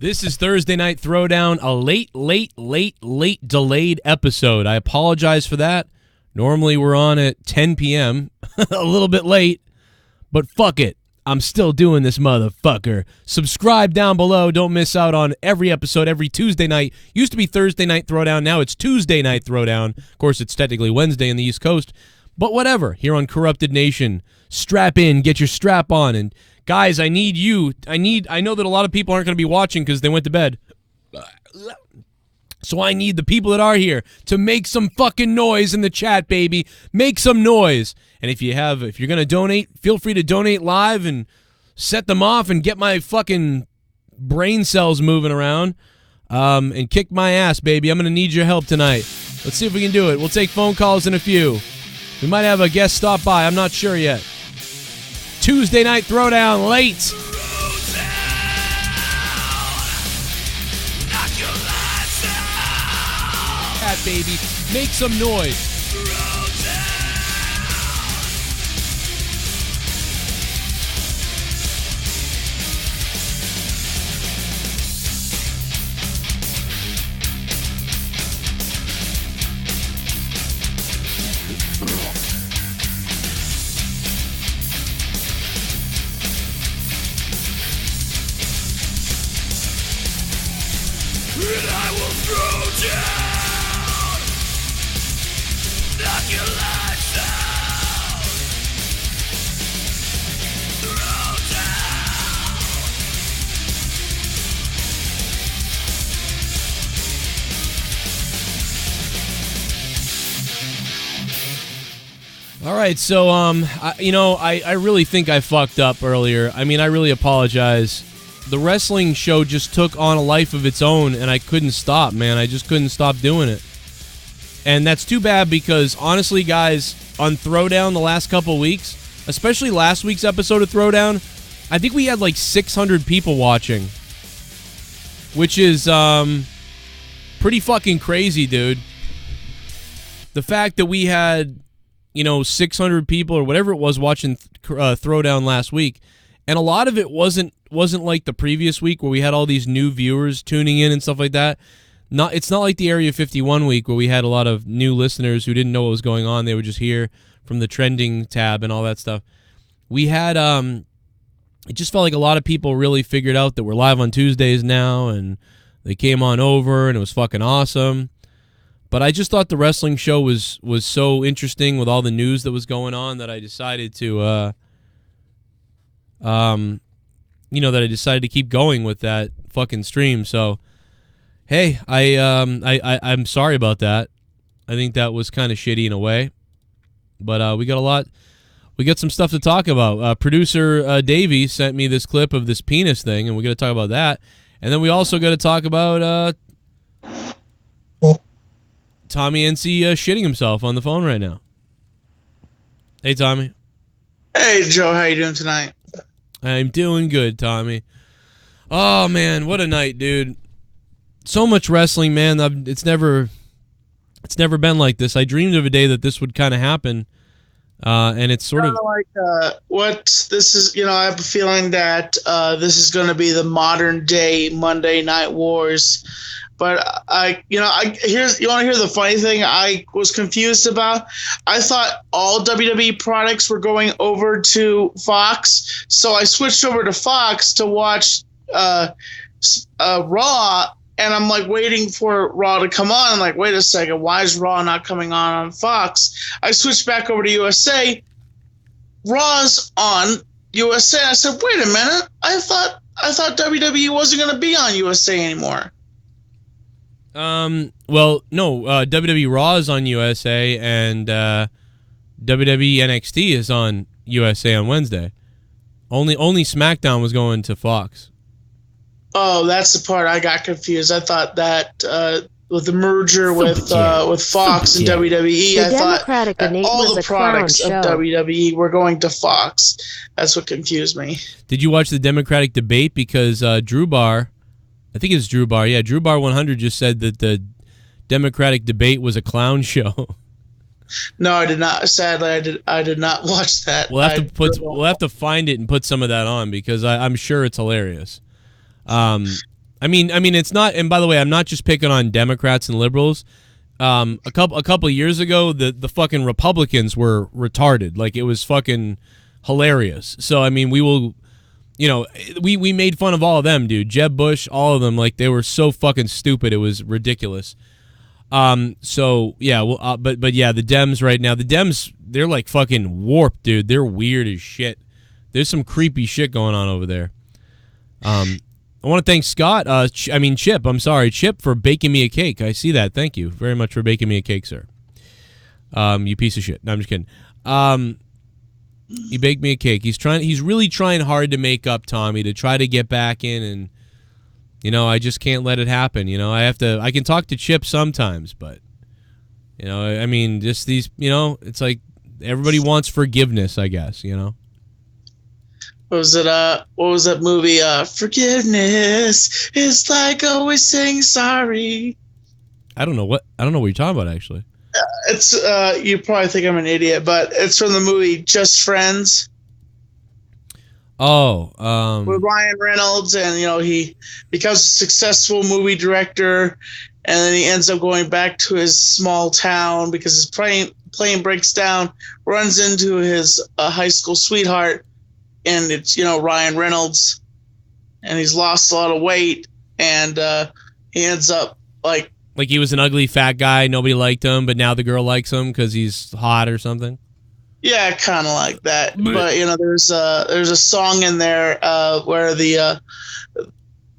This is Thursday Night Throwdown, a late delayed episode. I apologize for that. Normally we're on at 10 p.m., a little bit late, but fuck it. I'm still doing this, motherfucker. Subscribe down below. Don't miss out on every episode every Tuesday night. Used to be Thursday Night Throwdown. Now it's Tuesday Night Throwdown. Of course, it's technically Wednesday in the East Coast, but whatever. Here on Corrupted Nation, strap in, get your strap on, and guys, I need you. I know that a lot of people aren't going to be watching because they went to bed. So I need the people that are here to make some fucking noise in the chat, baby. Make some noise. And if you're going to donate, feel free to donate live and set them off and get my fucking brain cells moving around and kick my ass, baby. I'm going to need your help tonight. Let's see if we can do it. We'll take phone calls in a few. We might have a guest stop by. I'm not sure yet. Tuesday Night Throwdown late. Cat baby, make some noise. All right, so I really think I fucked up earlier. I mean, I really apologize. The wrestling show just took on a life of its own, and I couldn't stop, man. I just couldn't stop doing it. And that's too bad because, honestly, guys, on Throwdown the last couple weeks, especially last week's episode of Throwdown, I think we had like 600 people watching, which is pretty fucking crazy, dude. The fact that we had 600 people or whatever it was watching Throwdown last week, and a lot of it wasn't like the previous week where we had all these new viewers tuning in and stuff like that. It's not like the Area 51 week where we had a lot of new listeners who didn't know what was going on. They were just here from the trending tab and all that stuff. We had it just felt like a lot of people really figured out that we're live on Tuesdays now, and they came on over, and it was fucking awesome. But I just thought the wrestling show was so interesting with all the news that was going on that I decided to keep going with that fucking stream. So, hey, I'm sorry about that. I think that was kind of shitty in a way. But we got some stuff to talk about. Producer Davey sent me this clip of this penis thing, and we're going to talk about that. And then we also got to talk about Tommy NC shitting himself on the phone right now. Hey, Tommy. Hey, Joe. How you doing tonight? I'm doing good, Tommy. Oh, man, what a night, dude. So much wrestling, man. It's never been like this. I dreamed of a day that this would kind of happen, and it's sort of like what this is. I have a feeling that this is going to be the modern day Monday Night Wars. But you want to hear the funny thing I was confused about? I thought all WWE products were going over to Fox, so I switched over to Fox to watch Raw, and I'm like waiting for Raw to come on. I'm like, wait a second, why is Raw not coming on Fox? I switched back over to USA. Raw's on USA. I said, wait a minute, I thought WWE wasn't going to be on USA anymore. Well, no, WWE Raw is on USA, and WWE NXT is on USA on Wednesday. Only SmackDown was going to Fox. Oh, that's the part I got confused. I thought that with the merger with Fox and WWE, I thought that all the products of WWE were going to Fox. That's what confused me. Did you watch the Democratic debate? Because Drew Barr, I think it's Drew Barr. Yeah, Drew Barr 100 just said that the Democratic debate was a clown show. No, I did not. Sadly, I did not watch that. We'll have to find it and put some of that on because I'm sure it's hilarious. I mean, it's not. And by the way, I'm not just picking on Democrats and liberals. A couple of years ago, the fucking Republicans were retarded. Like, it was fucking hilarious. So I mean, we will, we made fun of all of them, dude. Jeb Bush, all of them. Like, they were so fucking stupid. It was ridiculous. So yeah, well, but yeah, the Dems right now, they're like fucking warped, dude. They're weird as shit. There's some creepy shit going on over there. I want to thank Scott, Chip, I'm sorry, Chip, for baking me a cake. I see that. Thank you very much for baking me a cake, sir. You piece of shit. No, I'm just kidding. He baked me a cake. He's really trying hard to make up, Tommy, to try to get back in, and, I just can't let it happen. I can talk to Chip sometimes, but, I mean, just these, it's like everybody wants forgiveness, I guess, What was that movie? Forgiveness is like always saying sorry. I don't know what you're talking about, actually. It's you probably think I'm an idiot, but it's from the movie Just Friends. Oh, with Ryan Reynolds, and he becomes a successful movie director, and then he ends up going back to his small town because his plane breaks down, runs into his high school sweetheart. And it's, Ryan Reynolds, and he's lost a lot of weight, and he ends up like he was an ugly fat guy, nobody liked him, but now the girl likes him because he's hot or something. Yeah, kind of like that. But there's a song in there where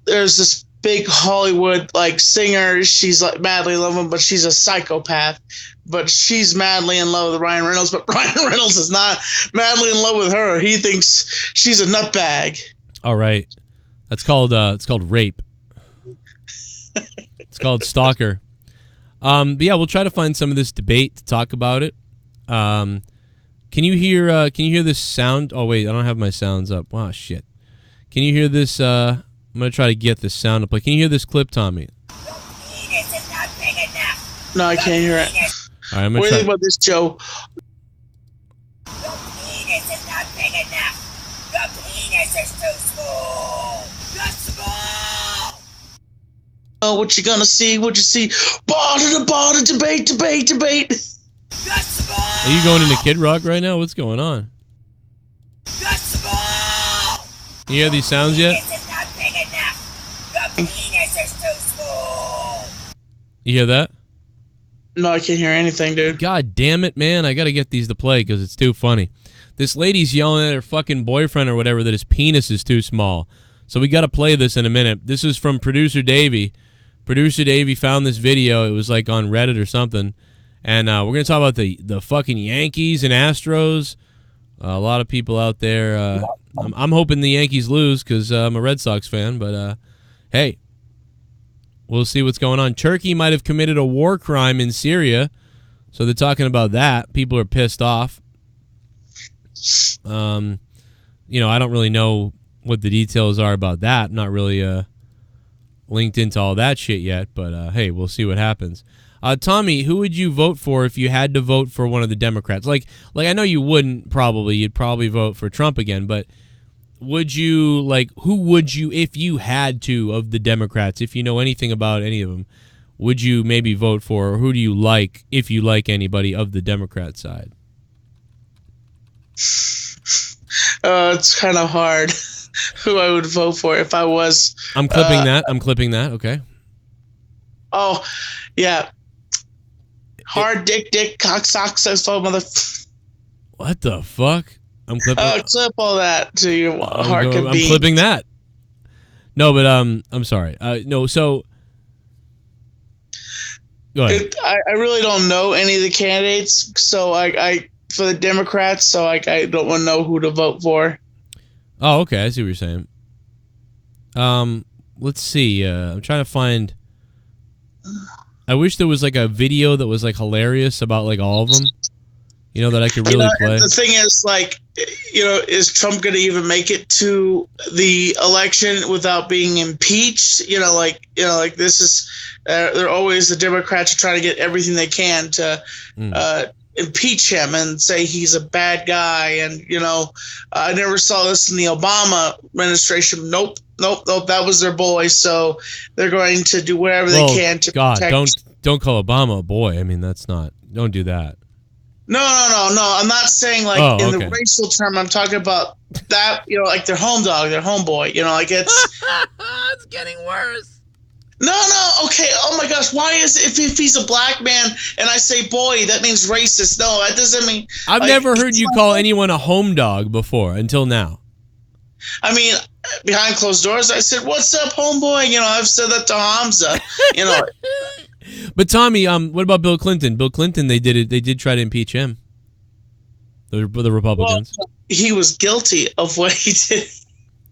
there's this big Hollywood singer. She's madly in love with him, but she's a psychopath. But she's madly in love with Ryan Reynolds, but Ryan Reynolds is not madly in love with her. He thinks she's a nutbag. All right, that's called rape. It's called stalker. But yeah, we'll try to find some of this debate to talk about it. Can you hear this sound? Oh wait, I don't have my sounds up. Wow, shit. Can you hear this? I'm gonna try to get this sound up. Can you hear this clip, Tommy? No, I can't hear it. All right, what do you think about this, Joe? Your penis is not big enough. Your penis is too small. You're small. Oh, what you gonna see? What you see? Border, debate. You're small. Are you going into Kid Rock right now? What's going on? You're small. You hear these sounds yet? Your penis is not big enough. Your penis is too small. You hear that? No, I can't hear anything, dude. God damn it, man. I got to get these to play because it's too funny. This lady's yelling at her fucking boyfriend or whatever that his penis is too small. So we got to play this in a minute. This is from Producer Davey. Producer Davey found this video. It was on Reddit or something. And we're going to talk about the fucking Yankees and Astros. A lot of people out there. I'm hoping the Yankees lose because I'm a Red Sox fan. But, hey. We'll see what's going on. Turkey might have committed a war crime in Syria, so they're talking about that. People are pissed off. I don't really know what the details are about that. I'm not really linked into all that shit yet, but hey, we'll see what happens. Tommy, who would you vote for if you had to vote for one of the Democrats? Like I know you wouldn't probably. You'd probably vote for Trump again, but would you, who would you, if you had to, of the Democrats, if you know anything about any of them, would you maybe vote for, or who do you like, if you like anybody of the Democrat side? It's kind of hard who I would vote for if I was... I'm clipping that, okay. Oh, yeah. Hard dick, cock, socks, mother... What the fuck? I'm clipping. Clip all that to your heart. I'm clipping that. No, but I'm sorry. No, so go ahead. I really don't know any of the candidates, so I for the Democrats, so I don't want to know who to vote for. Oh, okay. I see what you're saying. Let's see. I'm trying to find. I wish there was a video that was hilarious about all of them. That I could really play. The thing is, is Trump going to even make it to the election without being impeached? This is, they're always, the Democrats are trying to get everything they can to impeach him and say he's a bad guy. And, I never saw this in the Obama administration. Nope. nope. That was their boy. So they're going to do whatever they can to protect. Don't call Obama a boy. I mean, that's not. Don't do that. No. I'm not saying like in the racial term. I'm talking about that. You know, like their home dog, their homeboy. You know, like it's. It's getting worse. No. Okay. Oh my gosh. Why is if he's a black man and I say boy, that means racist? No, that doesn't mean. I've never heard you call anyone a home dog before until now. I mean, behind closed doors, I said, "What's up, homeboy?" You know, I've said that to Hamza. You know. But Tommy, what about Bill Clinton? Bill Clinton, they did try to impeach him. The Republicans. Well, he was guilty of what he did.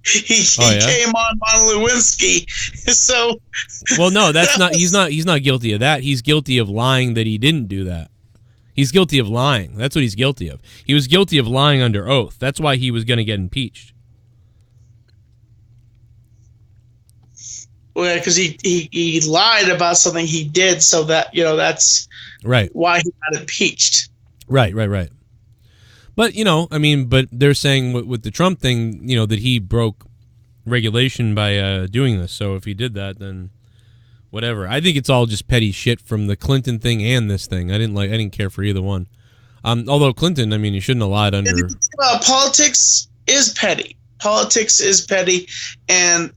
He came on Lewinsky. So. Well, no, that's not. He's not guilty of that. He's guilty of lying that he didn't do that. He's guilty of lying. That's what he's guilty of. He was guilty of lying under oath. That's why he was going to get impeached. Well, because he lied about something he did, so that that's right. Why he got impeached. Right. But but they're saying with the Trump thing, that he broke regulation by doing this. So if he did that, then whatever. I think it's all just petty shit from the Clinton thing and this thing. I didn't care for either one. Although Clinton, I mean, he shouldn't have lied under. Politics is petty. Politics is petty, and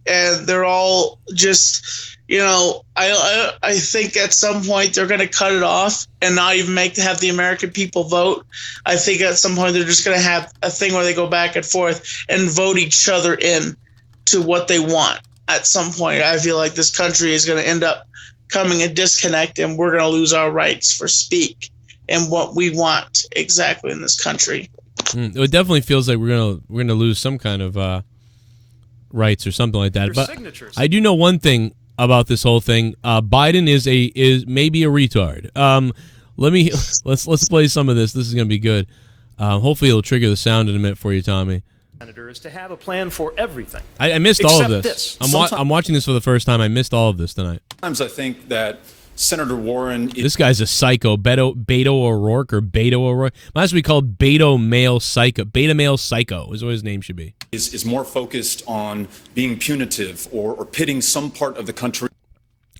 and they're all just, I think at some point they're going to cut it off and not even have the American people vote. I think at some point they're just going to have a thing where they go back and forth and vote each other in to what they want. At some point, I feel like this country is going to end up coming a disconnect, and we're going to lose our rights for speak and what we want exactly in this country. It definitely feels like we're gonna lose some kind of rights or something like that. But I do know one thing about this whole thing. Biden is maybe a retard. Let's play some of this. This is gonna be good. Hopefully it'll trigger the sound in a minute for you, Tommy. Senator is to have a plan for everything. I missed all of this. I'm watching this for the first time. I missed all of this tonight. Sometimes I think that Senator Warren. This guy's a psycho. Beto O'Rourke or Beto O'Rourke. Might as well be called Beto Male Psycho. Beta Male Psycho is what his name should be. Is more focused on being punitive or pitting some part of the country.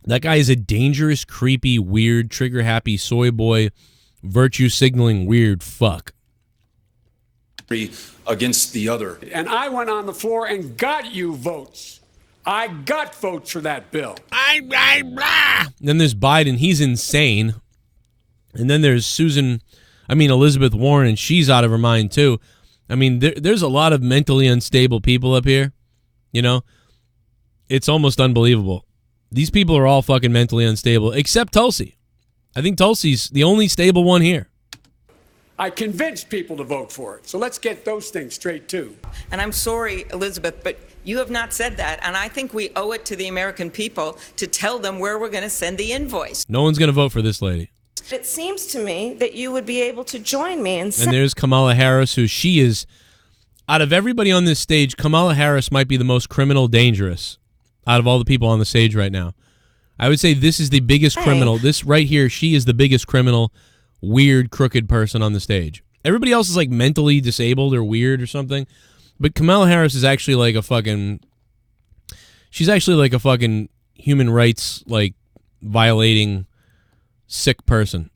That guy is a dangerous, creepy, weird, trigger-happy soy boy, virtue-signaling weird fuck. Against the other. And I went on the floor and got you votes. I got votes for that bill. Then there's Biden. He's insane. And then there's Elizabeth Warren, and she's out of her mind, too. I mean, there's a lot of mentally unstable people up here. It's almost unbelievable. These people are all fucking mentally unstable, except Tulsi. I think Tulsi's the only stable one here. I convinced people to vote for it. So let's get those things straight, too. And I'm sorry, Elizabeth, but you have not said that. And I think we owe it to the American people to tell them where we're going to send the invoice. No one's going to vote for this lady. It seems to me that you would be able to join me in... And there's Kamala Harris, who she is... Out of everybody on this stage, Kamala Harris might be the most criminal dangerous out of all the people on the stage right now. I would say this is the biggest criminal. This right here, she is the biggest criminal, weird, crooked person on the stage. Everybody else is like mentally disabled or weird or something. But Kamala Harris is actually like a fucking... She's actually like a fucking human rights, like, violating... sick person.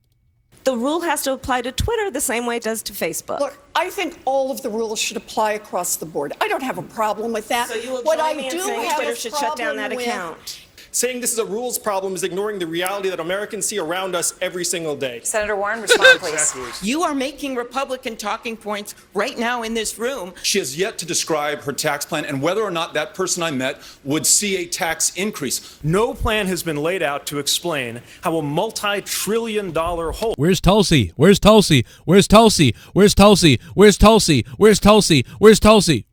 The rule has to apply to Twitter the same way it does to Facebook. Look, I think all of the rules should apply across the board. I don't have a problem with that. So you will join me in saying Twitter should shut down that account. Saying this is a rules problem is ignoring the reality that Americans see around us every single day. Senator Warren, respond, please. You are making Republican talking points right now in this room. She has yet to describe her tax plan and whether or not that person I met would see a tax increase. No plan has been laid out to explain how a multi-trillion-dollar hole... Where's Tulsi? Where's Tulsi? Where's Tulsi? Where's Tulsi? Where's Tulsi? Where's Tulsi? Where's Tulsi?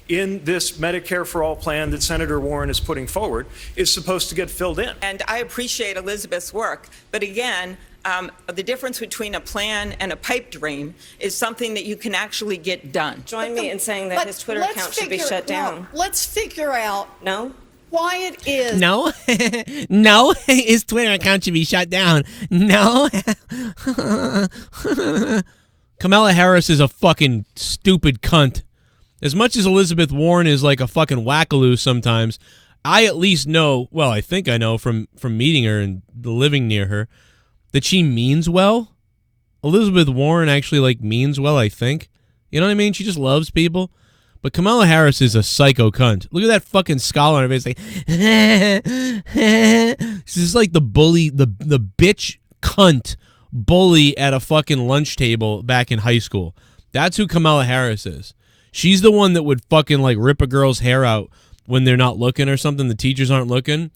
In this Medicare for All plan that Senator Warren is putting forward is supposed to get filled in. And I appreciate Elizabeth's work, but again, the difference between a plan and a pipe dream is something that you can actually get done. Join me in saying that his Twitter account should be shut down. Let's figure out why it is. No, no, his Twitter account should be shut down. No. Kamala Harris is a fucking stupid cunt. As much as Elizabeth Warren is like a fucking wackaloo sometimes, I at least know, well, I think I know from meeting her and living near her, that she means well. Elizabeth Warren actually like means well, I think. You know what I mean? She just loves people. But Kamala Harris is a psycho cunt. Look at that fucking scowl on her face. Like, she's like the bully, the bitch cunt bully at a fucking lunch table back in high school. That's who Kamala Harris is. She's the one that would fucking like rip a girl's hair out when they're not looking or something. The teachers aren't looking.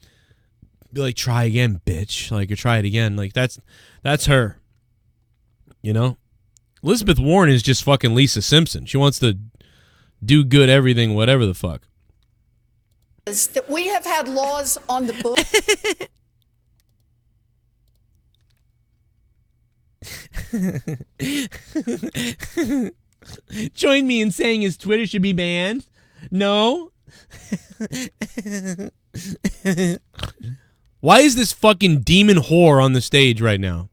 Be like, try again, bitch. Like, or try it again. Like, that's her. You know? Elizabeth Warren is just fucking Lisa Simpson. She wants to do good everything, whatever the fuck. That we have had laws on the book. Join me in saying his Twitter should be banned. No? Why is this fucking demon whore on the stage right now?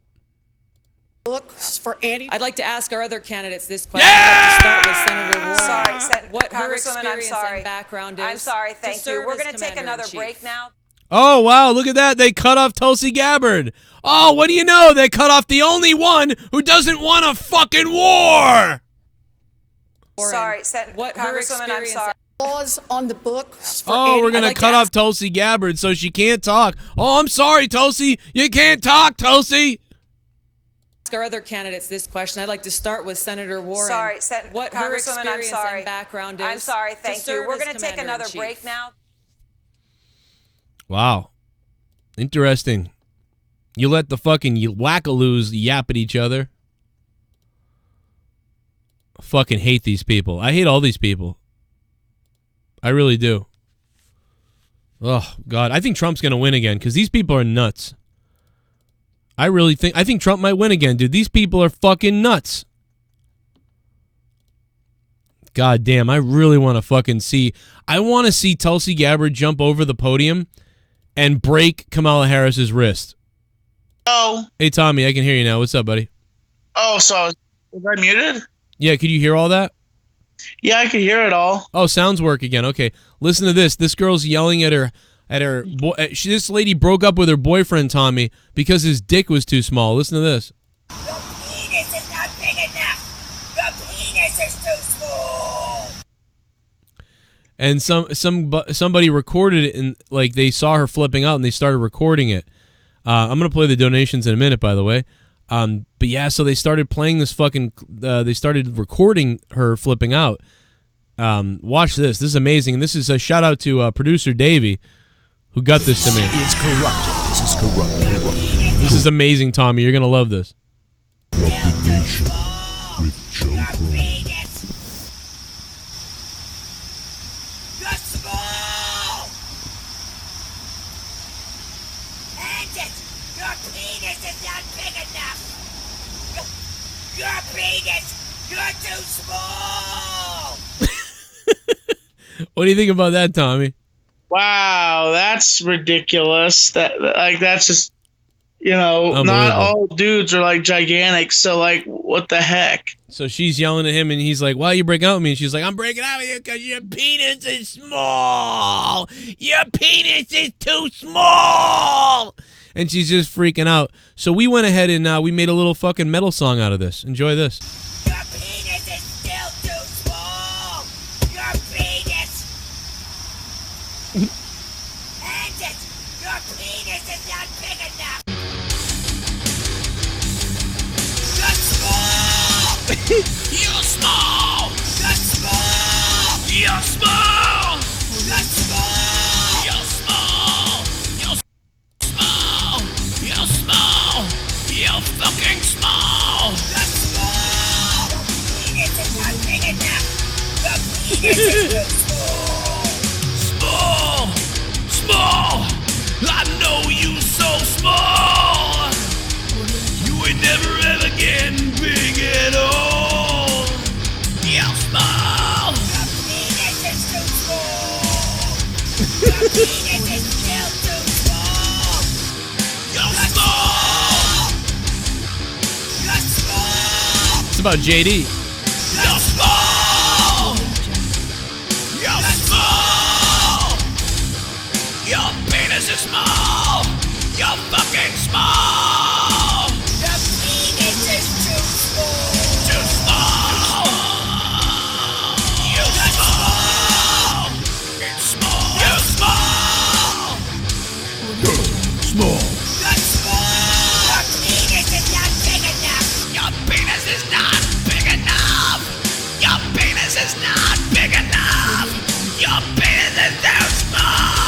For Andy. I'd like to ask our other candidates this question. I'd like to start with Senator Warren. Sorry, what her Congresswoman, experience I'm sorry. and background is. I'm sorry, thank you. We're going to take another Commander-in-Chief. break now. Oh, wow, look at that. They cut off Tulsi Gabbard. Oh, what do you know? They cut off the only one who doesn't want a fucking war. Sorry, what her Congresswoman, I'm experience sorry. Laws on the books. For Oh, we're going to like cut to off Tulsi Gabbard so she can't talk. Oh, I'm sorry, Tulsi. You can't talk, Tulsi. Ask our other candidates this question. I'd like to start with Senator Warren. Sorry, what her Congresswoman, I'm experience sorry. and background is. I'm sorry, thank you. We're going to take another Commander-in-Chief. break now. Wow. Interesting. You let the fucking wackaloos yap at each other. I fucking hate these people. I hate all these people. I really do. Oh, God. I think Trump's going to win again because these people are nuts. I think Trump might win again, dude. These people are fucking nuts. God damn, I really want to fucking see. I want to see Tulsi Gabbard jump over the podium and break Kamala Harris's wrist. Oh. Hey, Tommy, I can hear you now. What's up, buddy? Oh, so was I muted? Yeah, could you hear all that? Yeah, I could hear it all. Oh, sounds work again. Okay, listen to this. This girl's yelling at her. This lady broke up with her boyfriend, Tommy, because his dick was too small. Listen to this. Your penis is not big enough. Your penis is too small. And somebody recorded it, and like they saw her flipping out, and they started recording it. I'm gonna play the donations in a minute, by the way. But yeah, so they started playing this fucking. They started recording her flipping out. Watch this. This is amazing. And this is a shout out to producer Davey, who got this to me. It's corrupted. This is corrupted. This is amazing, Tommy. You're gonna love this. Corrupted Nation with Joe Pro. You're small. And your penis is not big enough. Your penis, you're too small. What do you think about that, Tommy? Wow, that's ridiculous. That's just, not all dudes are like gigantic. So like, what the heck? So she's yelling at him, and he's like, "Why are you breaking out with me?" And she's like, "I'm breaking out with you because your penis is small. Your penis is too small." And she's just freaking out. So we went ahead and we made a little fucking metal song out of this. Enjoy this. Your penis is still too small. Your penis. And your penis is not big enough. You're small. You're small. You're small. You're small. You're small. You're small. You're small. You're small. You're fucking small. You're small. Your penis is not big enough. Your penis is too small. Small. Small. I know you so small. You ain't never ever getting big at all. You're small. Your penis is too small. Your penis is still too small. You're small. You're small. It's about JD. You're small. is small. You're fucking small. The penis is too small. Too small. You're small. It's small. You're small. Small. You're small. Your penis is not big enough. Your penis is not big enough. Your penis is not big enough. Your penis is too small.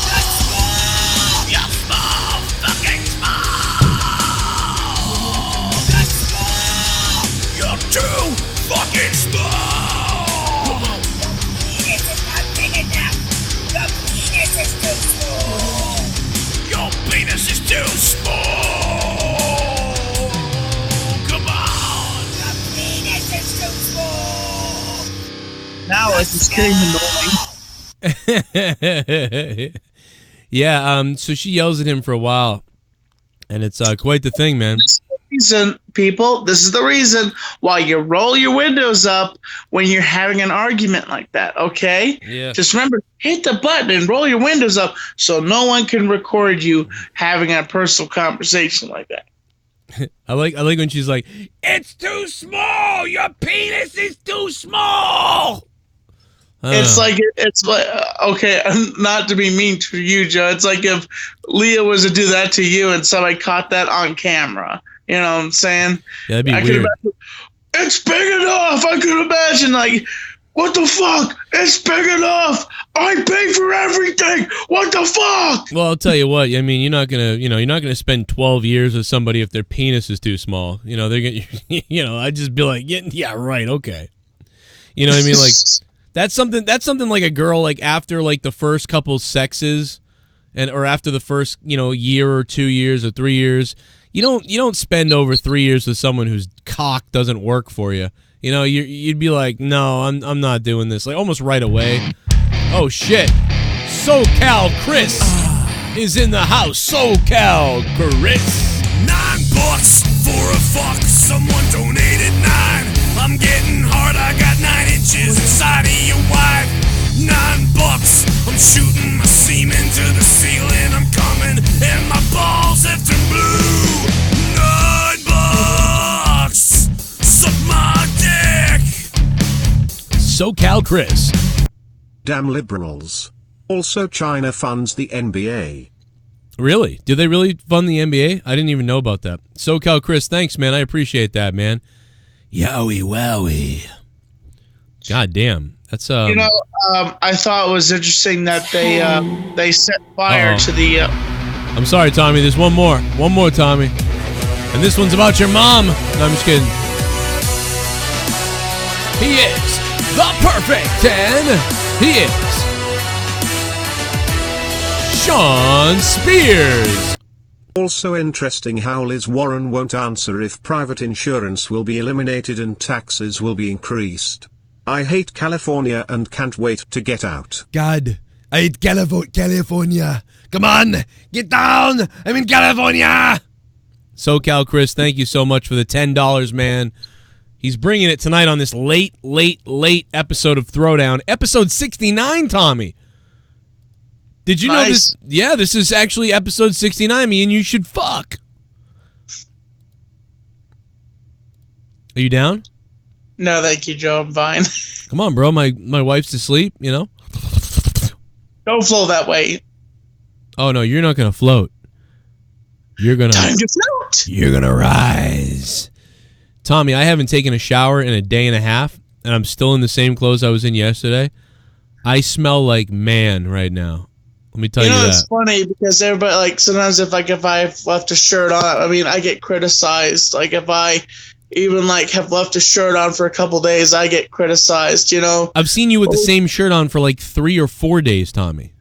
You're small. You're small. Fucking small. You're small. You're too fucking small. Your penis is not big enough. Your penis is too small. Your penis is too small. Come on. Your penis is too small. Now it's just getting annoying. Yeah, so she yells at him for a while, and it's quite the thing, man. Reason, people, this is the reason why you roll your windows up when you're having an argument like that, okay? Yeah. Just remember, hit the button and roll your windows up so no one can record you having a personal conversation like that. I like when she's like, "It's too small. Your penis is too small." It's like okay, not to be mean to you, Joe. It's like if Leah was to do that to you and somebody caught that on camera. You know what I'm saying? Yeah, that'd be weird. Could imagine, it's big enough. I could imagine, like, what the fuck? It's big enough. I pay for everything. What the fuck? Well, I'll tell you what. I mean, you're not gonna spend 12 years with somebody if their penis is too small. You know, they're gonna, I'd just be like, yeah, right, okay. You know what I mean? Like, that's something like a girl, like, after, like, the first couple sexes, or after the first, year or 2 years or 3 years. You don't spend over 3 years with someone whose cock doesn't work for you. You know, you'd be like, no, I'm not doing this. Like, almost right away. Oh, shit. SoCal Chris is in the house. SoCal Chris. $9 for a fuck. Someone donated 9. I'm getting hard. I got 9 inches inside of your wife. $9. I'm shooting my semen to the ceiling. I'm coming and my balls have turned blue. $9. Suck my dick. SoCal Chris. Damn liberals. Also, China funds the NBA. Really? Do they really fund the NBA? I didn't even know about that. SoCal Chris, thanks, man. I appreciate that, man. Yowie wowie. God damn. That's I thought it was interesting that they set fire to the. I'm sorry, Tommy. There's one more. One more, Tommy. And this one's about your mom. No, I'm just kidding. He is the perfect 10. He is Sean Spears. Also interesting how Liz Warren won't answer if private insurance will be eliminated and taxes will be increased. I hate California and can't wait to get out. God, I hate California. Come on, get down. I'm in California. SoCal Chris, thank you so much for the $10, man. He's bringing it tonight on this late episode of Throwdown. Episode 69, Tommy. Did you know this? Yeah, this is actually episode 69, me and you should fuck. Are you down? No, thank you, Joe. I'm fine. Come on, bro. My wife's asleep, you know? Don't flow that way. Oh, no, you're not going to float. You're going to... Time to float! You're going to rise. Tommy, I haven't taken a shower in a day and a half, and I'm still in the same clothes I was in yesterday. I smell like man right now. Let me tell you that. It's funny because everybody, like, sometimes if I've left a shirt on, I mean, I get criticized. Like, if I even, like, have left a shirt on for a couple days, I get criticized, you know? I've seen you with the same shirt on for, like, 3 or 4 days, Tommy.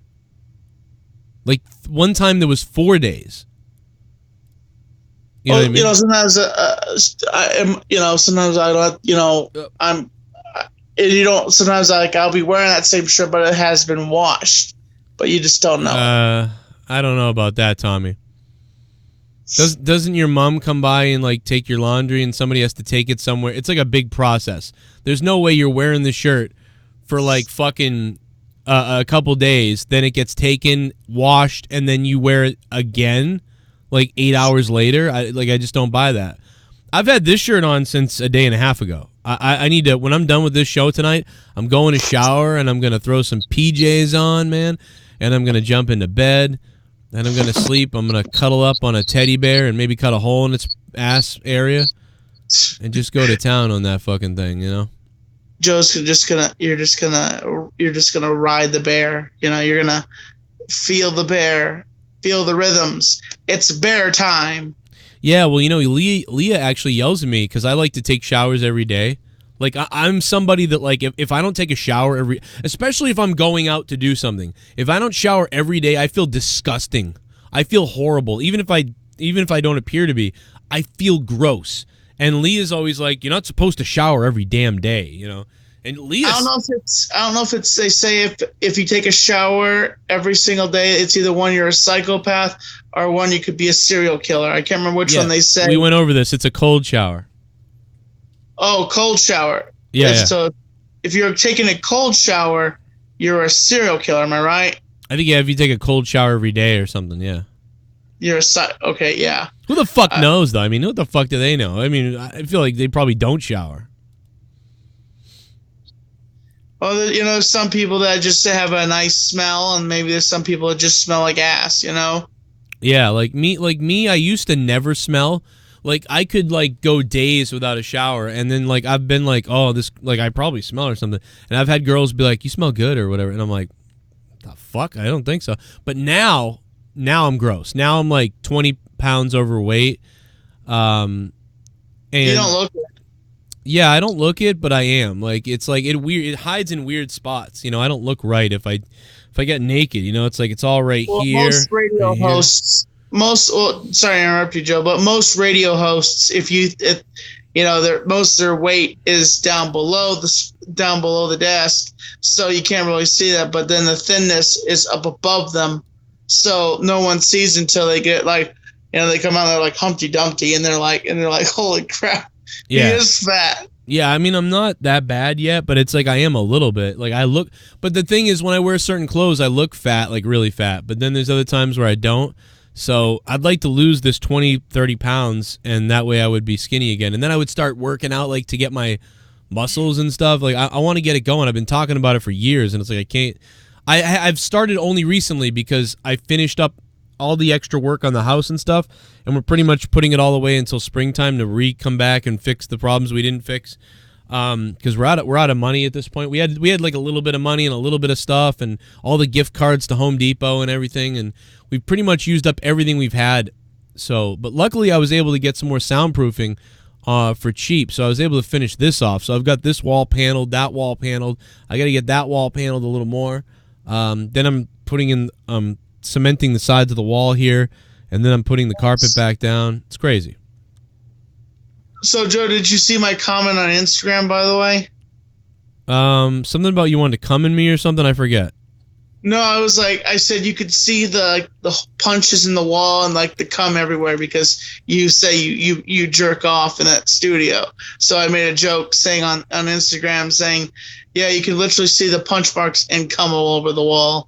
Like, one time there was 4 days. You know what I mean? You know, sometimes sometimes I don't, sometimes, like, I'll be wearing that same shirt, but it has been washed. But you just don't know. I don't know about that, Tommy. Doesn't your mom come by and, like, take your laundry and somebody has to take it somewhere? It's like a big process. There's no way you're wearing the shirt for, like, fucking a couple days, then it gets taken, washed, and then you wear it again, like 8 hours later. I just don't buy that. I've had this shirt on since a day and a half ago. I need to, when I'm done with this show tonight, I'm going to shower and I'm going to throw some PJs on, man, and I'm going to jump into bed, and I'm going to sleep. I'm going to cuddle up on a teddy bear and maybe cut a hole in its ass area and just go to town on that fucking thing, you know? Joe's you're just gonna ride the bear. You know, you're gonna feel the bear, feel the rhythms. It's bear time. Yeah, well, you know, Leah actually yells at me because I like to take showers every day. Like, I'm somebody that, like, if I don't take a shower especially if I'm going out to do something, if I don't shower every day, I feel disgusting. I feel horrible. Even if I don't appear to be, I feel gross. And Leah's always like, you're not supposed to shower every damn day, you know. And Leah, I don't know if it's they say if you take a shower every single day, it's either one you're a psychopath or one you could be a serial killer. I can't remember which one they say. We went over this. It's a cold shower. Oh, cold shower. Yeah. So if you're taking a cold shower, you're a serial killer. Am I right? I think if you take a cold shower every day or something, yeah. You're okay, yeah. Who the fuck knows, though? I mean, what the fuck do they know? I mean, I feel like they probably don't shower. Well, you know, some people that just have a nice smell, and maybe there's some people that just smell like ass, you know? Yeah, like me, I used to never smell. Like, I could, like, go days without a shower, and then, like, I've been like, oh, this, like, I probably smell or something. And I've had girls be like, you smell good or whatever. And I'm like, the fuck? I don't think so. But now I'm gross. Now I'm like 20 pounds overweight. And you don't look it. Yeah, I don't look it, but I am. Like, it's like it hides in weird spots. You know, I don't look right if I get naked. You know, it's like it's all right here. Most radio hosts, sorry to interrupt you, Joe, but most radio hosts, most of their weight is down below the desk, so you can't really see that. But then the thinness is up above them. So no one sees until they get like, you know, they come out, they're like Humpty Dumpty, and they're like, holy crap, he is fat. Yeah, I mean, I'm not that bad yet, but it's like I am a little bit. Like I look, but the thing is, when I wear certain clothes, I look fat, like really fat. But then there's other times where I don't. So I'd like to lose this 20, 30 pounds, and that way I would be skinny again. And then I would start working out, like to get my muscles and stuff. Like I want to get it going. I've been talking about it for years, and it's like I can't. I've started only recently because I finished up all the extra work on the house and stuff, and we're pretty much putting it all away until springtime to come back and fix the problems we didn't fix. Because we're out of money at this point. We had like a little bit of money and a little bit of stuff and all the gift cards to Home Depot and everything, and we've pretty much used up everything we've had. So, but luckily I was able to get some more soundproofing for cheap, so I was able to finish this off. So I've got this wall paneled, that wall paneled. I got to get that wall paneled a little more. Then I'm putting in cementing the sides of the wall here, and then I'm putting the carpet back down. It's crazy. So, Joe, did you see my comment on Instagram, by the way? Something about you wanted to come in me or something? I forget. No, I said you could see the punches in the wall and like the cum everywhere because you say you jerk off in that studio. So I made a joke saying on Instagram saying, yeah, you can literally see the punch marks and cum all over the wall.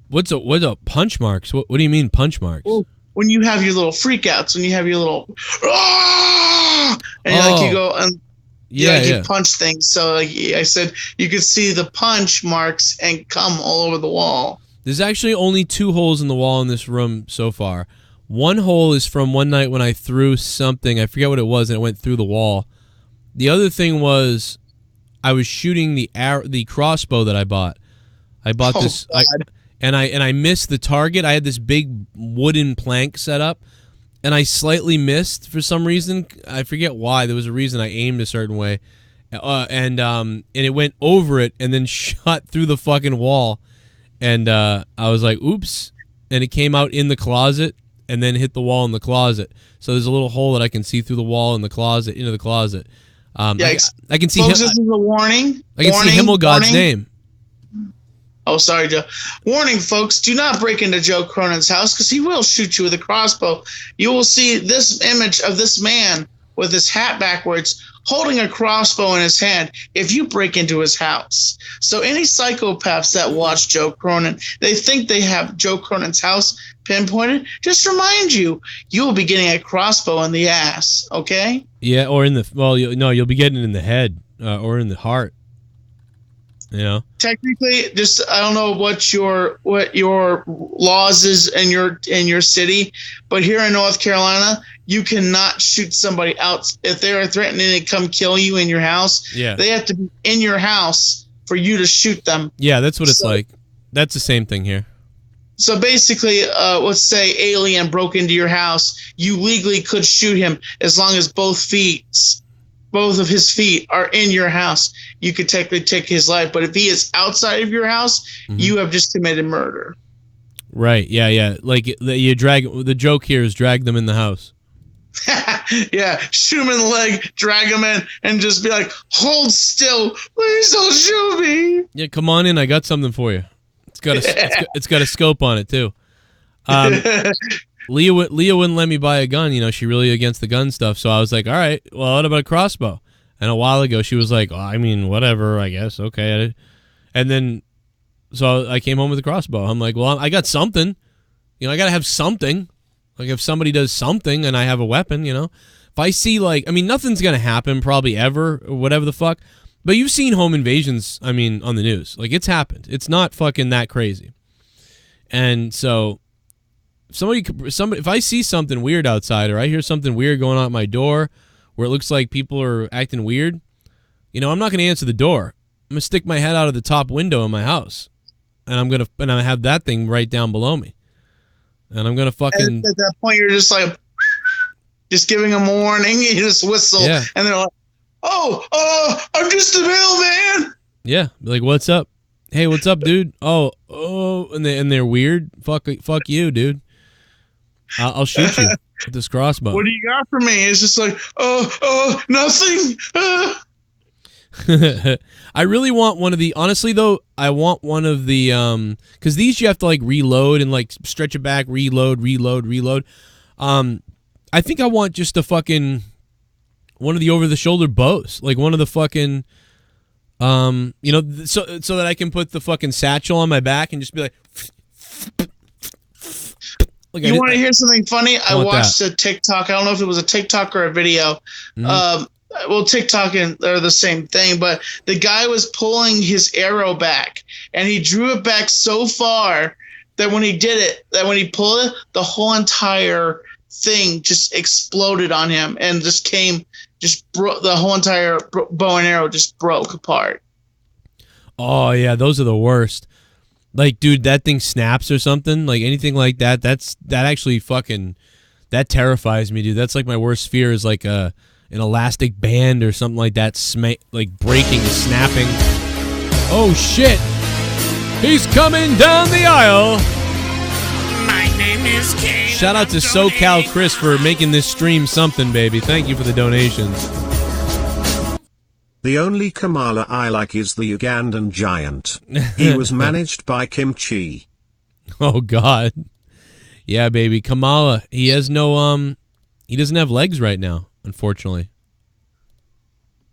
What's a punch marks? What do you mean punch marks? Well, when you have your little freakouts, when you have your little and you go and you punch things. So like I said, you could see the punch marks and cum all over the wall. There's actually only 2 holes in the wall in this room so far. One hole is from one night when I threw something. I forget what it was, and it went through the wall. The other thing was I was shooting the crossbow that I bought. I bought this. And I missed the target. I had this big wooden plank set up, and I slightly missed for some reason. I forget why. There was a reason I aimed a certain way, and it went over it and then shot through the fucking wall, and I was like, "Oops!" And it came out in the closet and then hit the wall in the closet. So there's a little hole that I can see through the wall in the closet into the closet. I can see. Folks, this is a warning. I can see Himmelgod's name. Oh, sorry, Joe. Warning, folks, do not break into Joe Cronin's house because he will shoot you with a crossbow. You will see this image of this man with his hat backwards holding a crossbow in his hand if you break into his house. So any psychopaths that watch Joe Cronin, they think they have Joe Cronin's house pinpointed. Just remind you, you will be getting a crossbow in the ass, okay? Yeah, or in the, well, you'll be getting it in the head or in the heart. You know? Technically, just I don't know what your laws is in your city, but here in North Carolina, you cannot shoot somebody out if they are threatening to come kill you in your house. Yeah, they have to be in your house for you to shoot them. Yeah, that's what it's like. That's the same thing here. So basically, let's say alien broke into your house, you legally could shoot him as long as both of his feet are in your house. You could technically take his life, but if he is outside of your house, you have just committed murder. Right? Yeah. Like the joke here is drag them in the house. Yeah, shoot him in the leg, drag him in, and just be like, "Hold still, please don't shoot me." Yeah, come on in. I got something for you. It's got a scope on it too. Leah wouldn't let me buy a gun. You know, she really against the gun stuff. So I was like, all right, well, what about a crossbow? And a while ago, she was like, oh, I mean, whatever, I guess. Okay. And then, so I came home with a crossbow. I'm like, well, I got something. You know, I got to have something. Like if somebody does something and I have a weapon, you know. If I see like, I mean, nothing's going to happen probably ever or whatever the fuck. But you've seen home invasions, I mean, on the news. Like it's happened. It's not fucking that crazy. And so somebody, if I see something weird outside or I hear something weird going on at my door where it looks like people are acting weird, you know, I'm not going to answer the door. I'm going to stick my head out of the top window in my house. And I have that thing right down below me. And I'm going to fucking... And at that point, you're just like, just giving them a warning. You just whistle. Yeah. And they're like, I'm just a mailman. Yeah. Like, what's up? Hey, what's up, dude? Oh, and they're weird. Fuck you, dude. I'll shoot you with this crossbow. What do you got for me? It's just like, nothing. I really want one of the, honestly though, I want one of the, because these you have to like reload and like stretch it back, reload. I think I want just a fucking, one of the over-the-shoulder bows, like one of the fucking, you know, so that I can put the fucking satchel on my back and just be like. You want to hear something funny? I watched a TikTok. I don't know if it was a TikTok or a video. Mm-hmm. Well, TikTok and they're the same thing, but the guy was pulling his arrow back, and he drew it back so far that when he did it, that when he pulled it, the whole entire thing just exploded on him and the whole entire bow and arrow just broke apart. Oh yeah, those are the worst. Like, dude, that thing snaps or something, like anything like that. That actually fucking, that terrifies me, dude. That's like my worst fear is like an elastic band or something like that, like breaking, snapping. Oh shit, he's coming down the aisle. My name is Kane. Shout out to SoCal Chris for making this stream something, baby. Thank you for the donations. The only Kamala I like is the Ugandan giant. He was managed by Kimchi. Oh God. Yeah, baby. Kamala. He has no he doesn't have legs right now, unfortunately.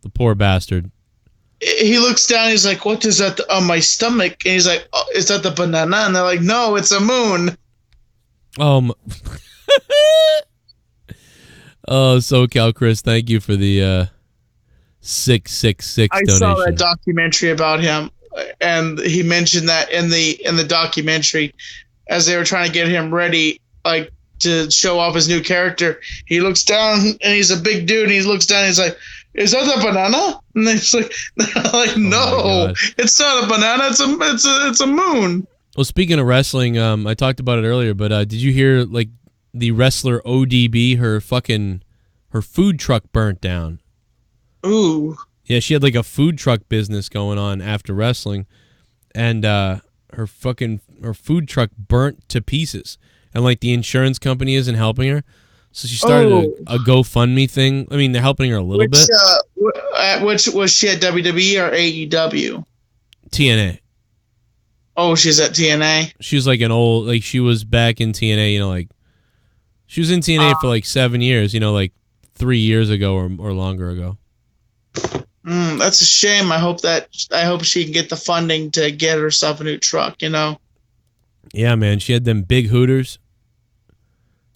The poor bastard. He looks down, he's like, what is that on my stomach? And he's like, oh, is that the banana? And they're like, no, it's a moon. Oh SoCal Chris, thank you for the 666 donation. I saw that documentary about him, and he mentioned that in the documentary as they were trying to get him ready, like to show off his new character. He looks down, and he's a big dude, and he looks down, and he's like, is that a banana? And they're like, no, it's not a banana, it's a moon. Well, speaking of wrestling, I talked about it earlier, but did you hear like the wrestler ODB, her food truck burnt down? Ooh. Yeah, she had like a food truck business going on after wrestling, and her food truck burnt to pieces, and like the insurance company isn't helping her, so she started a GoFundMe thing. I mean, they're helping her a little bit. Which was she at WWE or AEW? TNA. Oh, she's at TNA. She was like she was back in TNA. You know, like she was in TNA for like 7 years. You know, like 3 years ago or longer ago. That's a shame. I hope she can get the funding to get herself a new truck, you know? Yeah, man. She had them big hooters.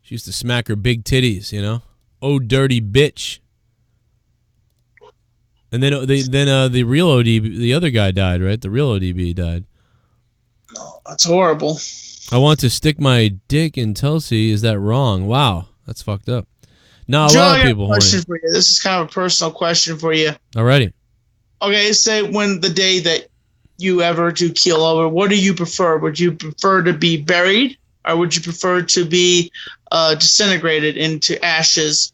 She used to smack her big titties, you know? Oh, dirty bitch. And then the real ODB, the other guy died, right? The real ODB died. No, that's horrible. I want to stick my dick in Tulsi. Is that wrong? Wow, that's fucked up. No, a Joe, lot I of got people. a question for you. This is kind of a personal question for you. Alrighty. Okay, say when the day that you ever do keel over, what do you prefer? Would you prefer to be buried, or would you prefer to be disintegrated into ashes?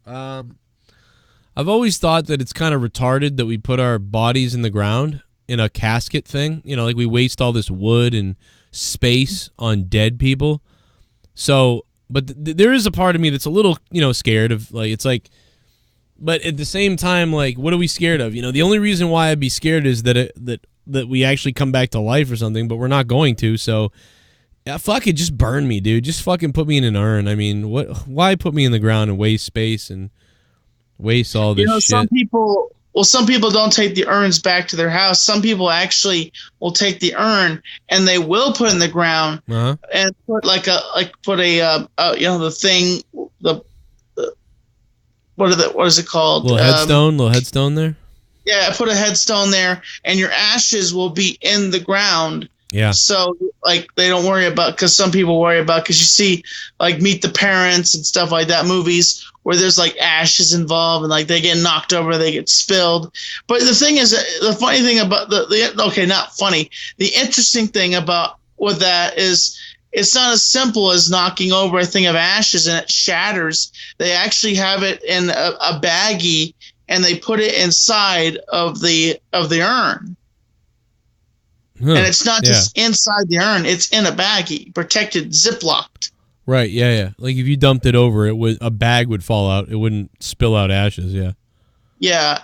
I've always thought that it's kind of retarded that we put our bodies in the ground in a casket thing. You know, like we waste all this wood and space on dead people. So, but there is a part of me that's a little, you know, scared of, like, it's like, but at the same time, like, what are we scared of? You know, the only reason why I'd be scared is that that we actually come back to life or something, but we're not going to. So, yeah, fuck it, just burn me, dude. Just fucking put me in an urn. I mean, why put me in the ground and waste space and waste all this shit? Some people don't take the urns back to their house. Some people actually will take the urn and they will put in the ground and put the thing, what is it called? Little headstone there. Yeah, put a headstone there, and your ashes will be in the ground. Yeah. So, like, they don't worry about, because some people worry about, because you see, like, Meet the Parents and stuff like that, movies where there's, like, ashes involved and, like, they get knocked over, they get spilled. But the thing is, the funny thing about not funny, the interesting thing about with that is it's not as simple as knocking over a thing of ashes and it shatters. They actually have it in a baggie and they put it inside of the urn. And it's not just inside the urn; it's in a baggie, protected, ziplocked. Right? Yeah. Like if you dumped it over, a bag would fall out. It wouldn't spill out ashes. Yeah. Yeah.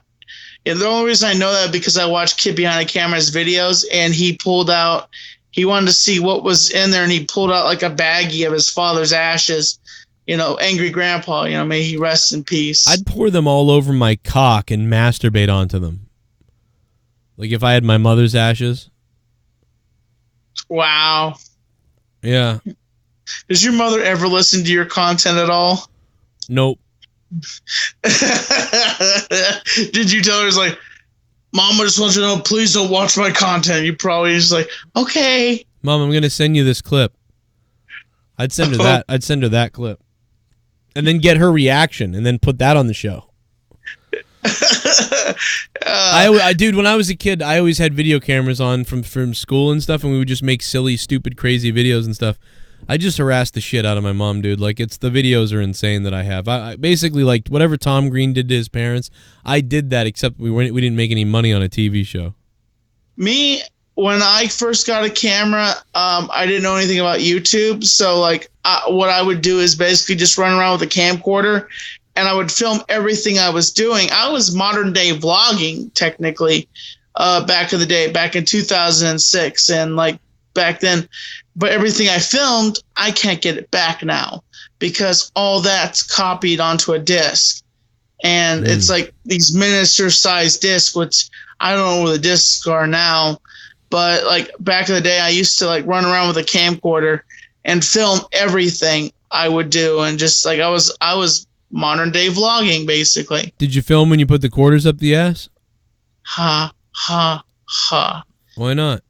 And the only reason I know that because I watched Kid Behind the Camera's videos, and he wanted to see what was in there, and he pulled out like a baggie of his father's ashes. You know, angry grandpa. You know, may he rest in peace. I'd pour them all over my cock and masturbate onto them. Like if I had my mother's ashes. Wow. Yeah. Does your mother ever listen to your content at all? Nope. Did you tell her, it's like, Mom, I just want you to know, please don't watch my content? You probably just like, okay. Mom, I'm going to send you this clip. I'd send her that. I'd send her that clip. And then get her reaction and then put that on the show. Dude, when I was a kid, I always had video cameras on from school and stuff, and we would just make silly, stupid, crazy videos and stuff. I just harassed the shit out of my mom, dude. Like, the videos are insane that I have. I basically, like, whatever Tom Green did to his parents, I did that, except we didn't make any money on a TV show. Me, when I first got a camera, I didn't know anything about YouTube, so, like, what I would do is basically just run around with a camcorder, and I would film everything I was doing. I was modern day vlogging, technically, back in the day, back in 2006, and like back then. But everything I filmed, I can't get it back now because all that's copied onto a disc. And it's like these miniature sized discs, which I don't know where the discs are now. But like back in the day, I used to like run around with a camcorder and film everything I would do. And just like I was modern day vlogging, basically. Did you film when you put the quarters up the ass? Ha, ha, ha. Why not?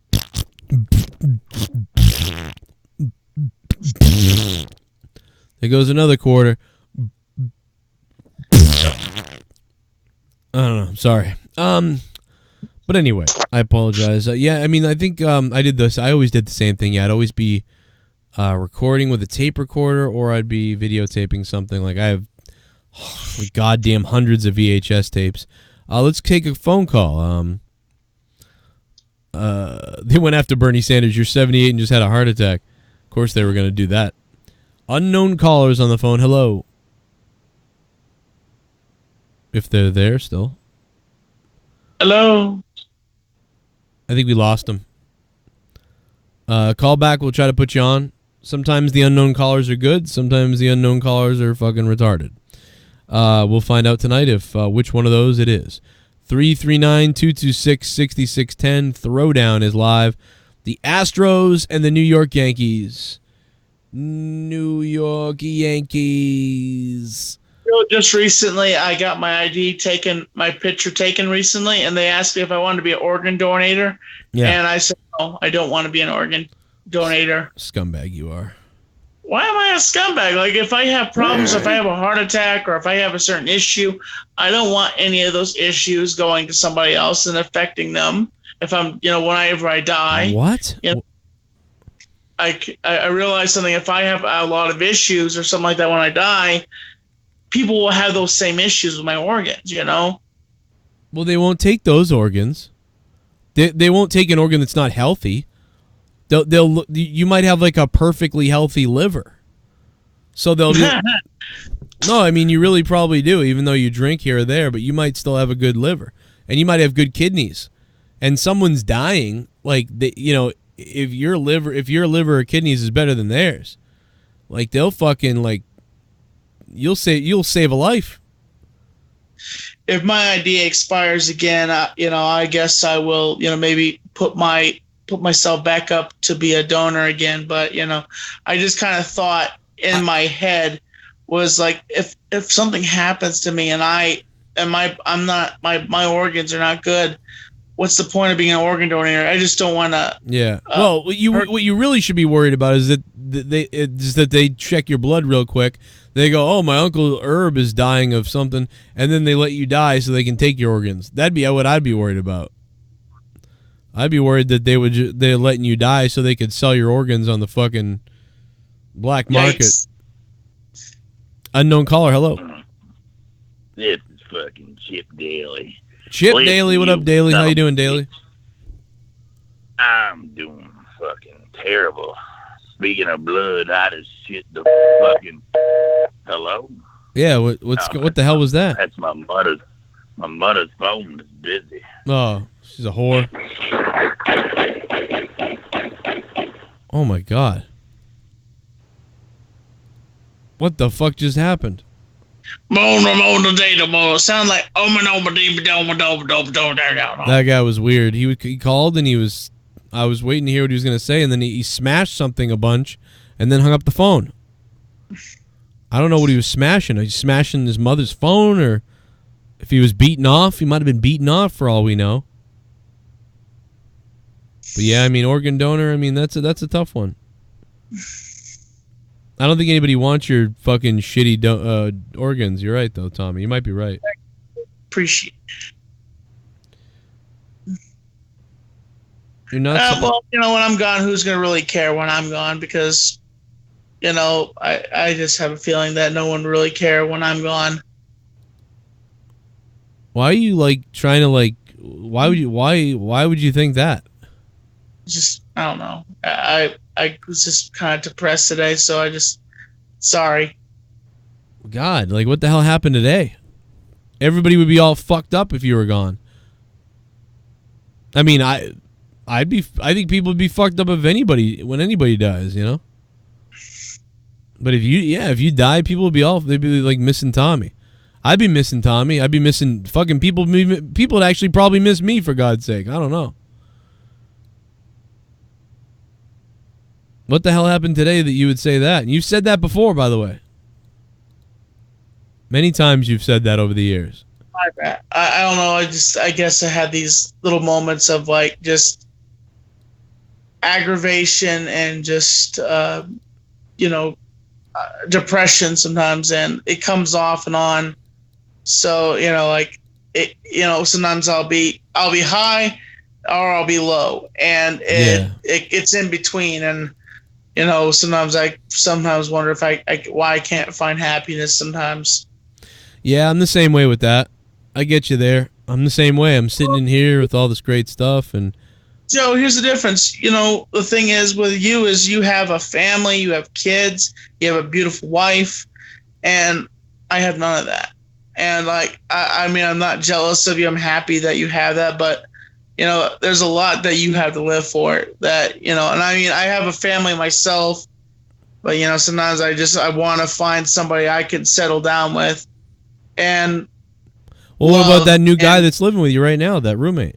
There goes another quarter. I don't know. I'm sorry. But anyway, I apologize. Yeah, I mean, I think I did this. I always did the same thing. Yeah, I'd always be recording with a tape recorder, or I'd be videotaping something. Like I have goddamn hundreds of VHS tapes. Let's take a phone call. They went after Bernie Sanders. You're 78 and just had a heart attack. Of course they were going to do that. Unknown callers on the phone. Hello. If they're there still. Hello. I think we lost them. Call back. We'll try to put you on. Sometimes the unknown callers are good. Sometimes the unknown callers are fucking retarded. We'll find out tonight if which one of those it is. 339-226-6610. Throwdown is live. The Astros and the New York Yankees. New York Yankees. Just recently, I got my picture taken recently, and they asked me if I wanted to be an organ donator. Yeah. And I said, no, I don't want to be an organ donator. Scumbag you are. Why am I a scumbag? Like, if I have problems, if I have a heart attack, or if I have a certain issue, I don't want any of those issues going to somebody else and affecting them. If I'm, whenever I die. What? I realize something. If I have a lot of issues or something like that when I die, people will have those same issues with my organs, Well, they won't take those organs. They won't take an organ that's not healthy. You might have like a perfectly healthy liver. So they'll be No, I mean you really probably do, even though you drink here or there, but you might still have a good liver. And you might have good kidneys. And someone's dying, like if your liver or kidneys is better than theirs, like they'll fucking like you'll save a life. If my ID expires again, I guess I will, maybe put myself back up to be a donor again. But I just kind of thought in my head was like, if something happens to me and my organs are not good, what's the point of being an organ donor? I just don't want to. Yeah. Well, what you really should be worried about is that they check your blood real quick. They go, oh, my Uncle Herb is dying of something, and then they let you die so they can take your organs. That'd be what I'd be worried about. I'd be worried that they're letting you die so they could sell your organs on the fucking black market. Yikes. Unknown caller, hello. This is fucking Chip Daly. Chip Daly, what up, Daly? How you doing, Daly? I'm doing fucking terrible. Speaking of blood, I just shit the fucking. Hello? Yeah, what the hell was that? That's my mother's. My mother's phone is busy. Oh, she's a whore. Oh my god. What the fuck just happened? Sound like that guy was weird. He called and I was waiting to hear what he was going to say, and then he smashed something a bunch and then hung up the phone. I don't know what he was smashing. He was smashing his mother's phone, or if he was beaten off. He might have been beaten off for all we know. But yeah, I mean, organ donor, I mean, that's a tough one. I don't think anybody wants your fucking shitty organs. You're right, though, Tommy. You might be right. Appreciate it. You're not. Well, when I'm gone, who's going to really care when I'm gone? Because, I just have a feeling that no one really care when I'm gone. Why are you trying to why would you think that? Just, I don't know. I was just kind of depressed today, so sorry. God, what the hell happened today? Everybody would be all fucked up if you were gone. I mean, I think people would be fucked up when anybody dies, But if you die, they'd be like missing Tommy. I'd be missing Tommy. I'd be missing fucking people. People would actually probably miss me, for God's sake. I don't know. What the hell happened today that you would say that? And you've said that before, by the way. Many times you've said that over the years. I don't know. I guess I had these little moments of just aggravation and just, depression sometimes, and it comes off and on. So, sometimes I'll be high or I'll be low, and it's in between. And, sometimes I wonder why I can't find happiness sometimes. Yeah, I'm the same way with that. I get you there. I'm the same way. I'm sitting in here with all this great stuff, and Joe, here's the difference. The thing is with you is you have a family, you have kids, you have a beautiful wife, and I have none of that. And I mean, I'm not jealous of you. I'm happy that you have that, but there's a lot that you have to live for that, and I mean, I have a family myself, but sometimes I want to find somebody I can settle down with. And Well, what about that new guy that's living with you right now, that roommate?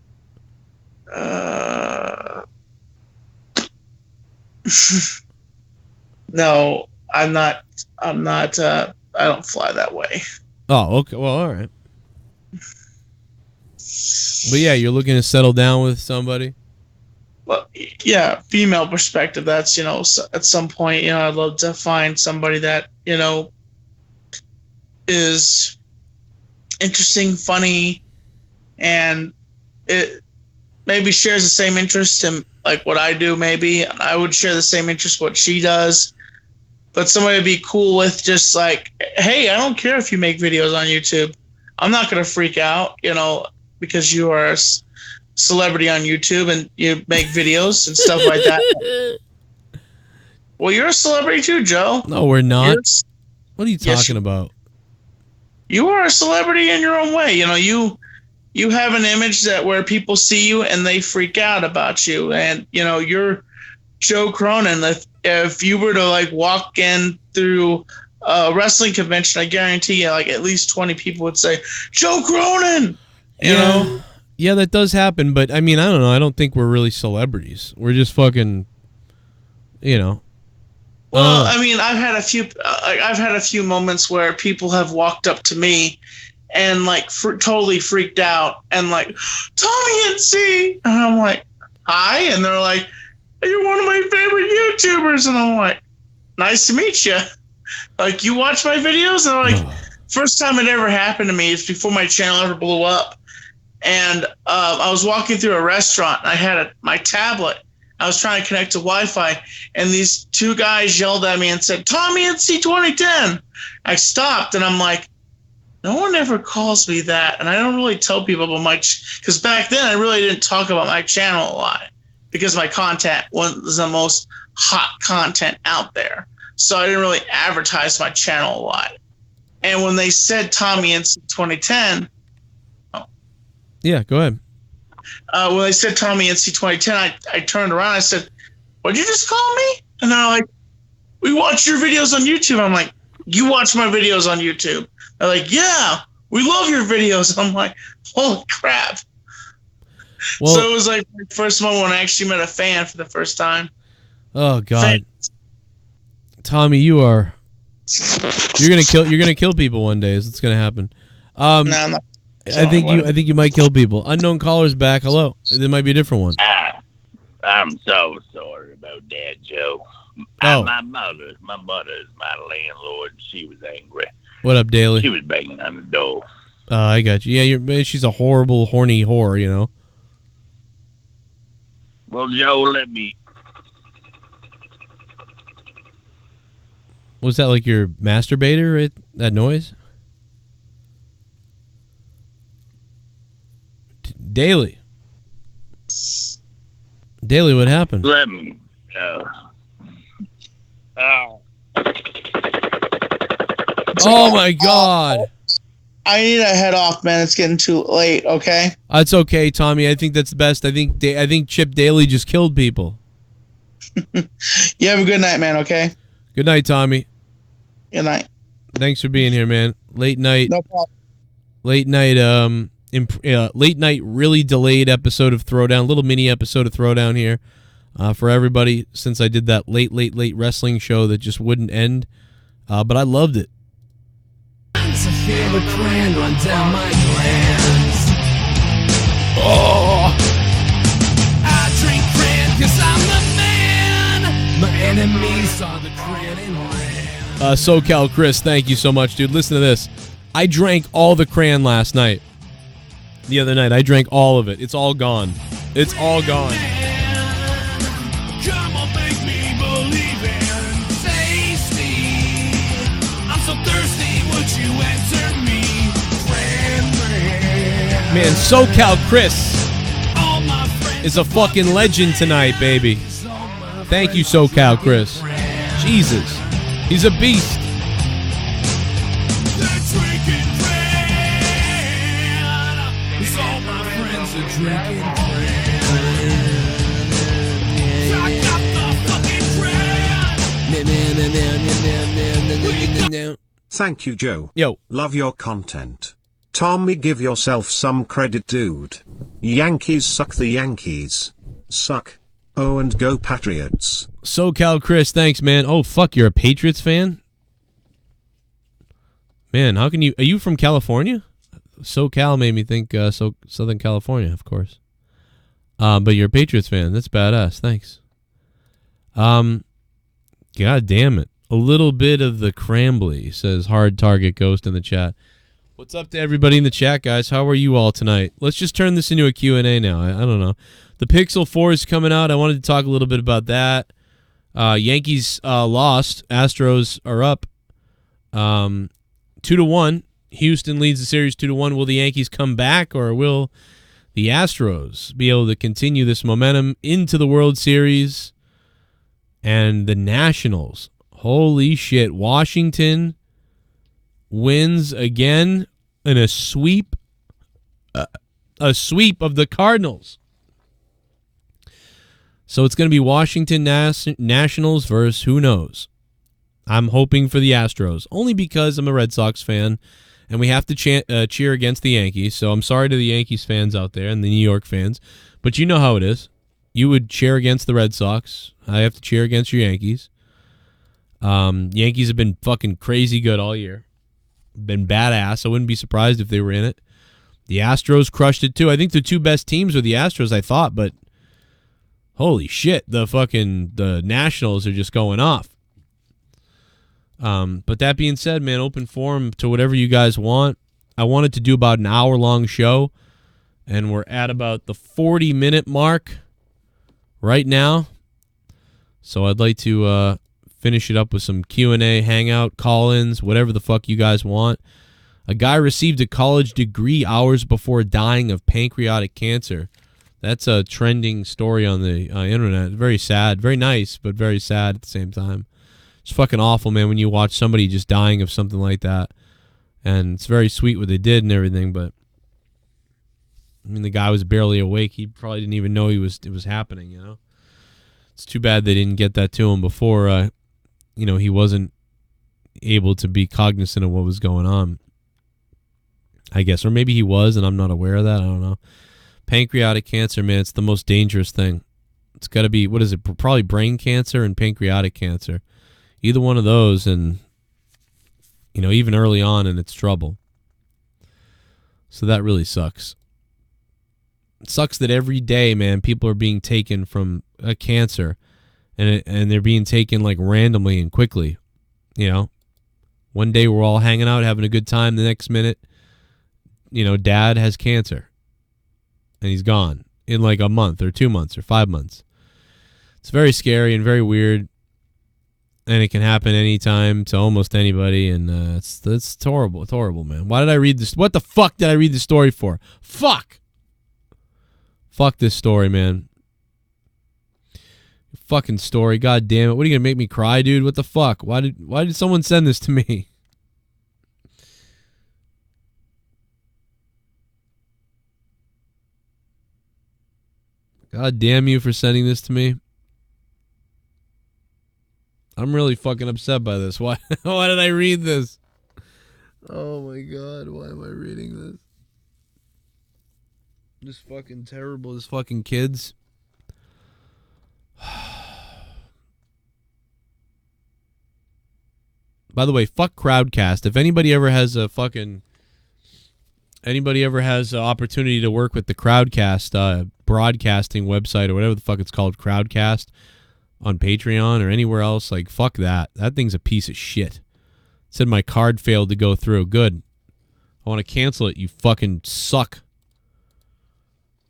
No, I'm not. I don't fly that way. Oh, okay. Well, all right. But yeah, you're looking to settle down with somebody? Well, yeah, female perspective. That's, at some point, I'd love to find somebody that, is interesting, funny, and it maybe shares the same interest in like what I do. Maybe I would share the same interest what she does, but somebody to be cool with, just like, hey, I don't care if you make videos on YouTube. I'm not gonna freak out, because you are a celebrity on YouTube and you make videos and stuff like that. Well, you're a celebrity too, Joe. No, we're not. What are you talking about? You are a celebrity in your own way. You have an image that where people see you and they freak out about you. And, you're Joe Cronin. If you were to like walk in through a wrestling convention, I guarantee you like at least 20 people would say, Joe Cronin, you know? Yeah, that does happen. But I mean, I don't know. I don't think we're really celebrities. We're just fucking, Well, I mean, I've had a few moments where people have walked up to me and like totally freaked out and like, Tommy NC, and I'm like, hi, and they're like, you're one of my favorite YouTubers, and I'm like, nice to meet you. Like, you watch my videos? And they're like, first time it ever happened to me is before my channel ever blew up, and I was walking through a restaurant and I had my tablet. I was trying to connect to Wi-Fi, and these two guys yelled at me and said, Tommy NC 2010. I stopped, and I'm like, no one ever calls me that, and I don't really tell people about because back then I really didn't talk about my channel a lot because my content was the most hot content out there. So I didn't really advertise my channel a lot. And when they said Tommy NC 2010... Yeah, go ahead. When they said Tommy NC 2010, I turned around and I said, what'd you just call me? And they're like, we watch your videos on YouTube. I'm like, you watch my videos on YouTube? They're like, yeah, we love your videos. I'm like, holy crap. Well, so it was like my first moment when I actually met a fan for the first time. Oh, God. Tommy, you're gonna kill people one day. Is what's gonna happen. No, I'm not. I think you might kill people. Unknown caller's back. Hello. There might be a different one. I'm so sorry about that, Joe. My mother is my landlord. She was angry. What up, Daly? She was banging on the door. I got you. Yeah, she's a horrible, horny whore, Well, Joe, let me... Was that like your masturbator, right? That noise? Daly, what happened? Let me. Oh my God! I need to head off, man. It's getting too late. Okay. It's okay, Tommy. I think that's the best. I think Chip Daly just killed people. You have a good night, man. Okay. Good night, Tommy. Good night. Thanks for being here, man. Late night. No problem. Late night. Late night, really delayed episode of Throwdown, little mini episode of Throwdown here for everybody since I did that late wrestling show that just wouldn't end, but I loved it. Oh, I drink cran 'cause I'm the man. My enemies are the cran and ran. SoCal Chris, thank you so much, dude. Listen to this. I drank all the cran last night. The other night, I drank all of it. It's all gone. It's all gone. Come on, make me believe in tasty. I'm so thirsty, would you answer me? Man, SoCal Chris is a fucking legend tonight, baby. Thank you, SoCal Chris. Jesus. He's a beast. Thank you, Joe. Yo. Love your content. Tommy, give yourself some credit, dude. Yankees suck, the Yankees suck. Oh, and go Patriots. SoCal Chris, thanks, man. Oh, fuck, you're a Patriots fan? Man, how can you... Are you from California? SoCal made me think Southern California, of course. But you're a Patriots fan. That's badass. Thanks. God damn it. A little bit of the Crambly, says Hard Target Ghost in the chat. What's up to everybody in the chat, guys? How are you all tonight? Let's just turn this into a Q&A now. I don't know. The Pixel 4 is coming out. I wanted to talk a little bit about that. Yankees lost. Astros are up 2-1. Houston leads the series 2-1. Will the Yankees come back, or will the Astros be able to continue this momentum into the World Series? And the Nationals. Holy shit. Washington wins again in a sweep of the Cardinals. So it's going to be Washington Nationals versus who knows. I'm hoping for the Astros, only because I'm a Red Sox fan, and we have to cheer against the Yankees. So I'm sorry to the Yankees fans out there and the New York fans, but you know how it is. You would cheer against the Red Sox. I have to cheer against your Yankees. Yankees have been fucking crazy good all year. Been badass. I wouldn't be surprised if they were in it. The Astros crushed it too. I think the two best teams were the Astros, I thought, but holy shit, the Nationals are just going off. But that being said, man, open forum to whatever you guys want. I wanted to do about an hour-long show, and we're at about the 40-minute mark right now. So I'd like to finish it up with some Q&A, hangout, call-ins, whatever the fuck you guys want. A guy received a college degree hours before dying of pancreatic cancer. That's a trending story on the internet. Very sad. Very nice, but very sad at the same time. It's fucking awful, man, when you watch somebody just dying of something like that. And it's very sweet what they did and everything, but I mean, the guy was barely awake. He probably didn't even know it was happening, you know? It's too bad they didn't get that to him before, he wasn't able to be cognizant of what was going on, I guess. Or maybe he was, and I'm not aware of that. I don't know. Pancreatic cancer, man, it's the most dangerous thing. It's got to be, what is it, probably brain cancer and pancreatic cancer. Either one of those, and, even early on, and it's trouble. So that really sucks. It sucks that every day, man, people are being taken from a cancer, and they're being taken, like, randomly and quickly. One day we're all hanging out, having a good time. The next minute, dad has cancer. And he's gone in like a month or 2 months or 5 months. It's very scary and very weird. And it can happen anytime to almost anybody. And it's horrible. It's horrible, man. Why did I read this? What the fuck did I read the story for? Fuck this story, man. Fucking story. God damn it. What are you going to make me cry, dude? What the fuck? Why did someone send this to me? God damn you for sending this to me. I'm really fucking upset by this. Why did I read this? Oh my god, why am I reading this? This fucking terrible. This fucking kids. By the way, fuck Crowdcast. If anybody ever has an opportunity to work with the Crowdcast broadcasting website or whatever the fuck it's called, Crowdcast, on Patreon or anywhere else, like, fuck that. That thing's a piece of shit. It said my card failed to go through. Good. I want to cancel it. You fucking suck.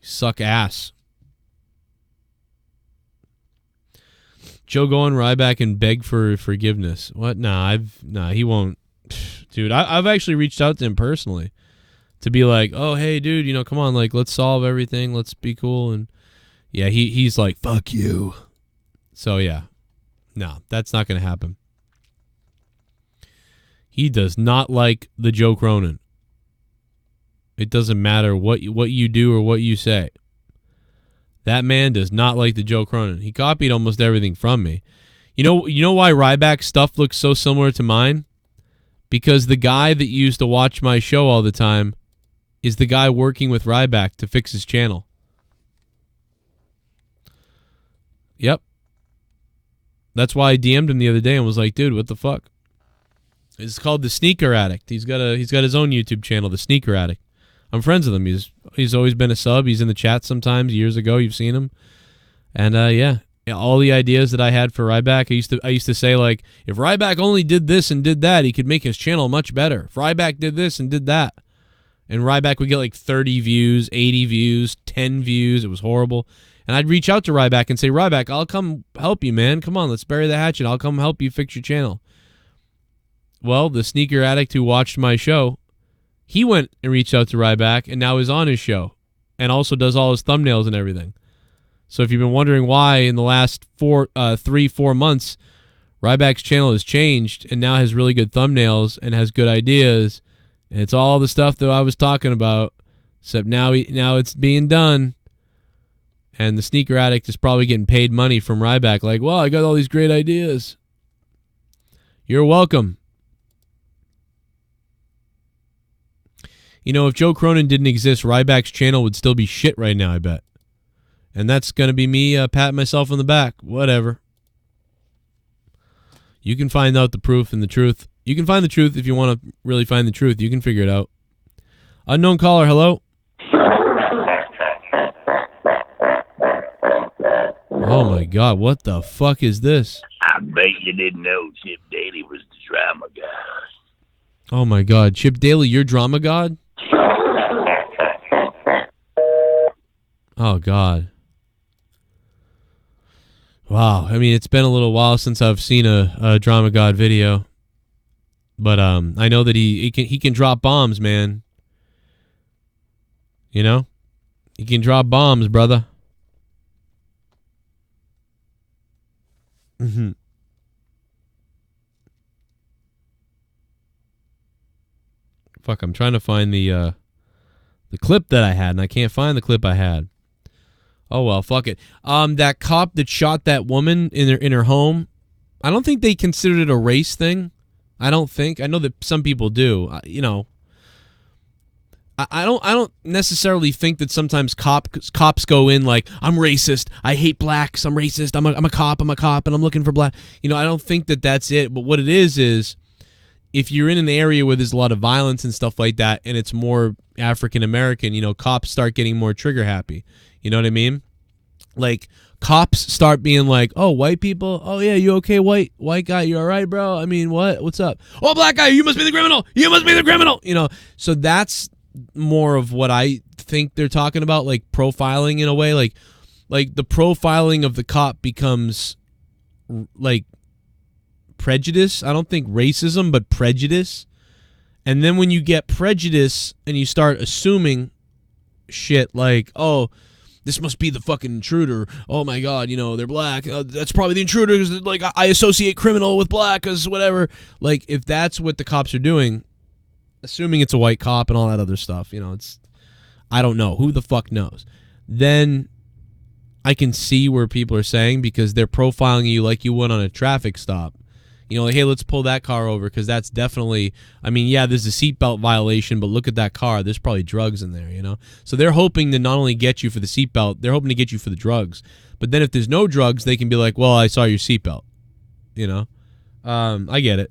You suck ass. Joe, go on Ryback and beg for forgiveness. What? Nah, he won't. Dude, I've actually reached out to him personally to be like, oh, hey, dude, come on, like, let's solve everything. Let's be cool. And yeah, he's like, fuck you. So yeah, no, that's not going to happen. He does not like the Joe Cronin. It doesn't matter what you do or what you say. That man does not like the Joe Cronin. He copied almost everything from me. You know why Ryback's stuff looks so similar to mine? Because the guy that used to watch my show all the time is the guy working with Ryback to fix his channel. Yep. That's why I DM'd him the other day and was like, dude, what the fuck? It's called The Sneaker Addict. He's got his own YouTube channel, The Sneaker Addict. I'm friends with him. He's always been a sub. He's in the chat sometimes. Years ago, you've seen him. And yeah, all the ideas that I had for Ryback, I used to say, like, if Ryback only did this and did that, he could make his channel much better. If Ryback did this and did that, and Ryback would get like 30 views, 80 views, 10 views. It was horrible. And I'd reach out to Ryback and say, Ryback, I'll come help you, man. Come on, let's bury the hatchet. I'll come help you fix your channel. Well, the Sneaker Addict who watched my show, he went and reached out to Ryback and now is on his show and also does all his thumbnails and everything. So if you've been wondering why in the last 3-4 months, Ryback's channel has changed and now has really good thumbnails and has good ideas, and it's all the stuff that I was talking about, except now it's being done. And the Sneaker Addict is probably getting paid money from Ryback. Like, well, I got all these great ideas. You're welcome. You know, if Joe Cronin didn't exist, Ryback's channel would still be shit right now, I bet. And that's going to be me patting myself on the back. Whatever. You can find out the proof and the truth. You can find the truth if you want to really find the truth. You can figure it out. Unknown caller, hello? Oh my God, what the fuck is this? I bet you didn't know Chip Daly was the drama god. Oh my God, Chip Daly, you're drama god? Oh God. Wow, I mean, it's been a little while since I've seen a drama god video. But I know that he can drop bombs, man. You know? He can drop bombs, brother. Mm-hmm. Fuck, I'm trying to find the clip that I had, and I can't find the clip I had. Oh well, fuck it. That cop that shot that woman in her home, I don't think they considered it a race thing. I don't think. I know that some people do. You know, I don't necessarily think that sometimes cops go in like, I'm racist, I hate blacks, I'm racist, I'm a cop, and I'm looking for black. You know, I don't think that that's it. But what it is if you're in an area where there's a lot of violence and stuff like that, and it's more African American, you know, cops start getting more trigger happy. You know what I mean? Like, cops start being like, oh, white people? Oh, yeah, you okay, white guy? You all right, bro? I mean, what's up? Oh, black guy, you must be the criminal. You must be the criminal. You know, so that's more of what I think they're talking about, like profiling in a way. Like the profiling of the cop becomes like prejudice. I don't think racism, but prejudice. And then when you get prejudice and you start assuming shit like, oh, this must be the fucking intruder. Oh my God, you know, they're black. That's probably the intruder because, like, I associate criminal with black because whatever. Like, if that's what the cops are doing, assuming it's a white cop and all that other stuff, you know, I don't know. Who the fuck knows? Then I can see where people are saying, because they're profiling you like you would on a traffic stop. You know, like, hey, let's pull that car over because that's definitely, I mean, yeah, there's a seatbelt violation, but look at that car. There's probably drugs in there, you know? So they're hoping to not only get you for the seatbelt, they're hoping to get you for the drugs. But then if there's no drugs, they can be like, well, I saw your seatbelt, you know? I get it.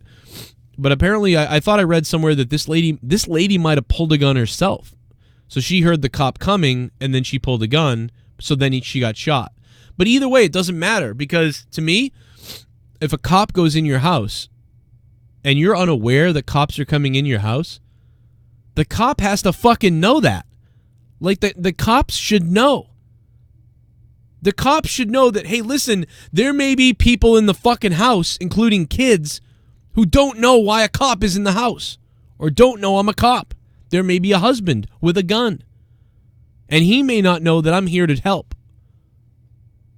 But apparently I thought I read somewhere that this lady might have pulled a gun herself. So she heard the cop coming, and then she pulled a gun, so then she got shot. But either way, it doesn't matter, because to me, if a cop goes in your house and you're unaware that cops are coming in your house, the cop has to fucking know that. Like, the cops should know. The cops should know that, hey, listen, there may be people in the fucking house, including kids, who don't know why a cop is in the house or don't know I'm a cop. There may be a husband with a gun, and he may not know that I'm here to help.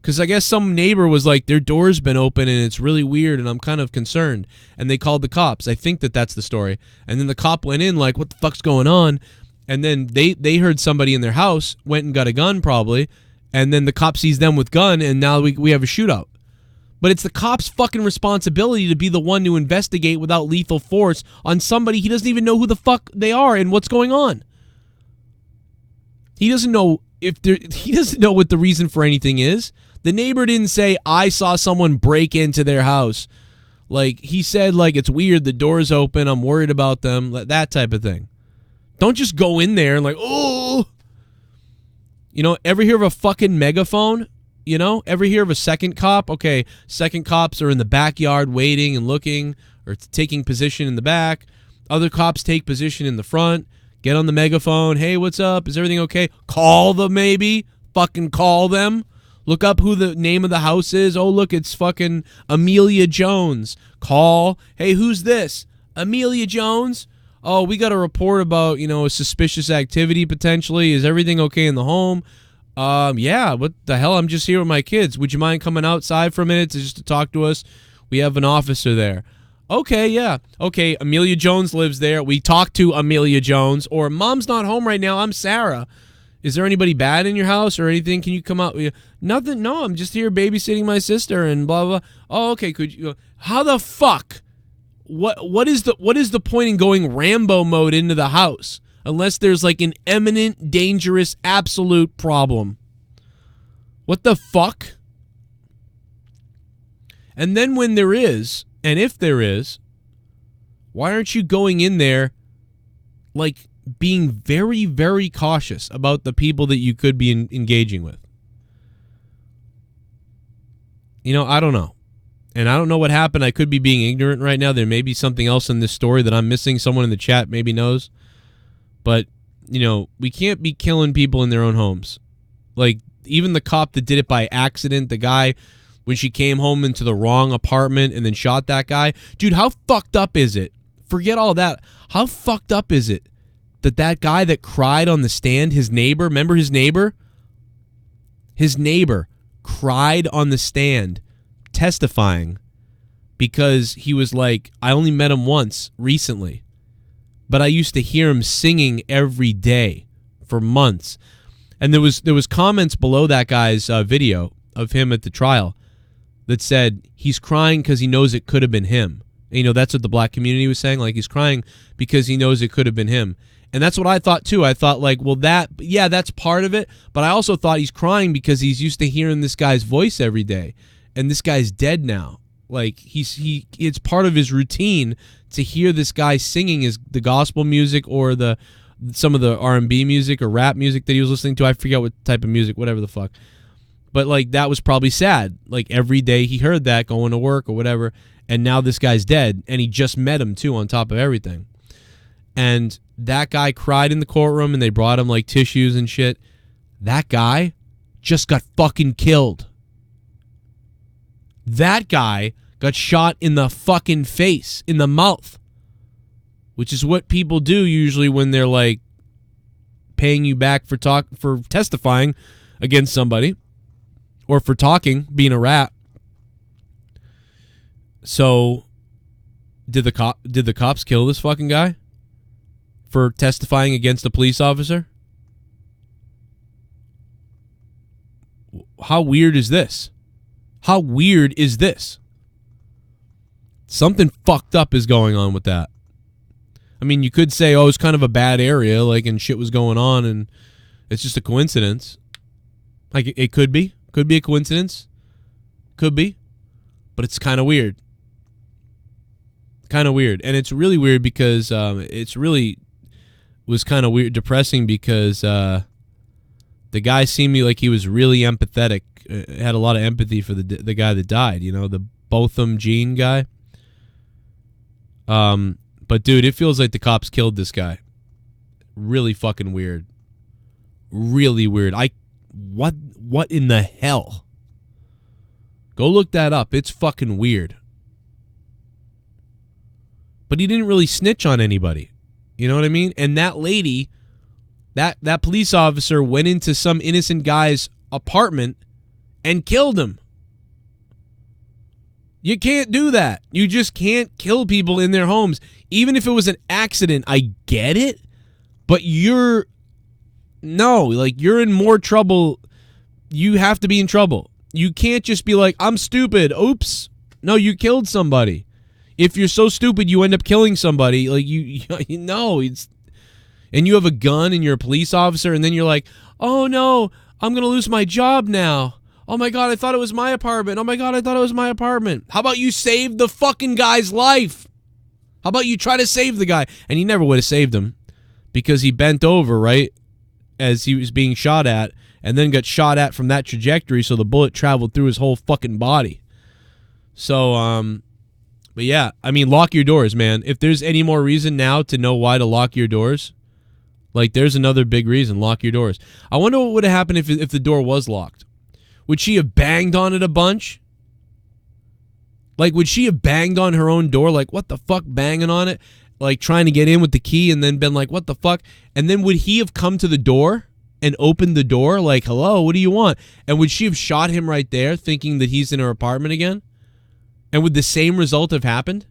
Because I guess some neighbor was like, their door's been open and it's really weird and I'm kind of concerned. And they called the cops. I think that that's the story. And then the cop went in like, what the fuck's going on? And then they heard somebody in their house, went and got a gun probably. And then the cop sees them with gun, and now we have a shootout. But it's the cop's fucking responsibility to be the one to investigate without lethal force on somebody he doesn't even know who the fuck they are and what's going on. He doesn't know he doesn't know what the reason for anything is. The neighbor didn't say, I saw someone break into their house. Like, he said, like, it's weird, the door's open, I'm worried about them, that type of thing. Don't just go in there and like, oh. You know, ever hear of a fucking megaphone? You know, ever hear of a second cop? Okay, second cops are in the backyard waiting and looking or taking position in the back. Other cops take position in the front, get on the megaphone. Hey, what's up? Is everything okay? Call them, maybe. Fucking call them. Look up who the name of the house is. Oh, look, it's fucking Amelia Jones. Call. Hey, who's this? Amelia Jones? Oh, we got a report about, you know, a suspicious activity potentially. Is everything okay in the home? Yeah, what the hell? I'm just here with my kids. Would you mind coming outside for a minute just to talk to us? We have an officer there. Okay, yeah. Okay, Amelia Jones lives there. We talked to Amelia Jones. Or, Mom's not home right now. I'm Sarah. Is there anybody bad in your house or anything? Can you come out? Nothing. No, I'm just here babysitting my sister and blah, blah. Oh, okay. Could you? How the fuck? What is the point in going Rambo mode into the house unless there's like an imminent, dangerous, absolute problem? What the fuck? And then when there is, and if there is, why aren't you going in there like being very, very cautious about the people that you could be engaging with? You know, I don't know. And I don't know what happened. I could be being ignorant right now. There may be something else in this story that I'm missing. Someone in the chat maybe knows. But, you know, we can't be killing people in their own homes. Like, even the cop that did it by accident, the guy, when she came home into the wrong apartment and then shot that guy. Dude, how fucked up is it? Forget all that. How fucked up is it that guy that cried on the stand, his neighbor, remember his neighbor? His neighbor cried on the stand testifying because he was like, I only met him once recently, but I used to hear him singing every day for months. And there was comments below that guy's video of him at the trial that said he's crying because he knows it could have been him. And, you know, that's what the black community was saying. Like, he's crying because he knows it could have been him. And that's what I thought, too. I thought, like, well, that's part of it. But I also thought he's crying because he's used to hearing this guy's voice every day. And this guy's dead now. Like, it's part of his routine to hear this guy singing the gospel music or some of the R&B music or rap music that he was listening to. I forget what type of music, whatever the fuck. But, like, that was probably sad. Like, every day he heard that going to work or whatever. And now this guy's dead. And he just met him, too, on top of everything. And that guy cried in the courtroom and they brought him, like, tissues and shit. That guy just got fucking killed. That guy got shot in the fucking face, in the mouth, which is what people do usually when they're like paying you back for testifying against somebody or for talking, being a rat. So, did the cops kill this fucking guy for testifying against a police officer? How weird is this? How weird is this? Something fucked up is going on with that. I mean, you could say, oh, it's kind of a bad area, like, and shit was going on, and it's just a coincidence. Like, it could be. Could be a coincidence. Could be. But it's kind of weird. Kind of weird. And it's really weird because was kind of weird, depressing because the guy seemed like he was really empathetic. Had a lot of empathy for the guy that died, you know, the Botham Jean guy. But dude, it feels like the cops killed this guy. Really fucking weird. Really weird. What in the hell? Go look that up. It's fucking weird. But he didn't really snitch on anybody. You know what I mean? And that lady, that police officer went into some innocent guy's apartment and killed him. You can't do that. You just can't kill people in their homes. Even if it was an accident, I get it. But you're in more trouble. You have to be in trouble. You can't just be like, I'm stupid. Oops. No, you killed somebody. If you're so stupid, you end up killing somebody. Like, you know, and you have a gun and you're a police officer, and then you're like, oh no, I'm going to lose my job now. Oh my God, I thought it was my apartment. Oh my God, I thought it was my apartment. How about you save the fucking guy's life? How about you try to save the guy? And he never would have saved him because he bent over, right, as he was being shot at, and then got shot at from that trajectory, so the bullet traveled through his whole fucking body. So, but yeah, I mean, lock your doors, man. If there's any more reason now to know why to lock your doors, like, there's another big reason. Lock your doors. I wonder what would have happened if the door was locked. Would she have banged on it a bunch? Like, would she have banged on her own door? Like, what the fuck, banging on it? Like, trying to get in with the key and then been like, what the fuck? And then would he have come to the door and opened the door? Like, hello, what do you want? And would she have shot him right there thinking that he's in her apartment again? And would the same result have happened?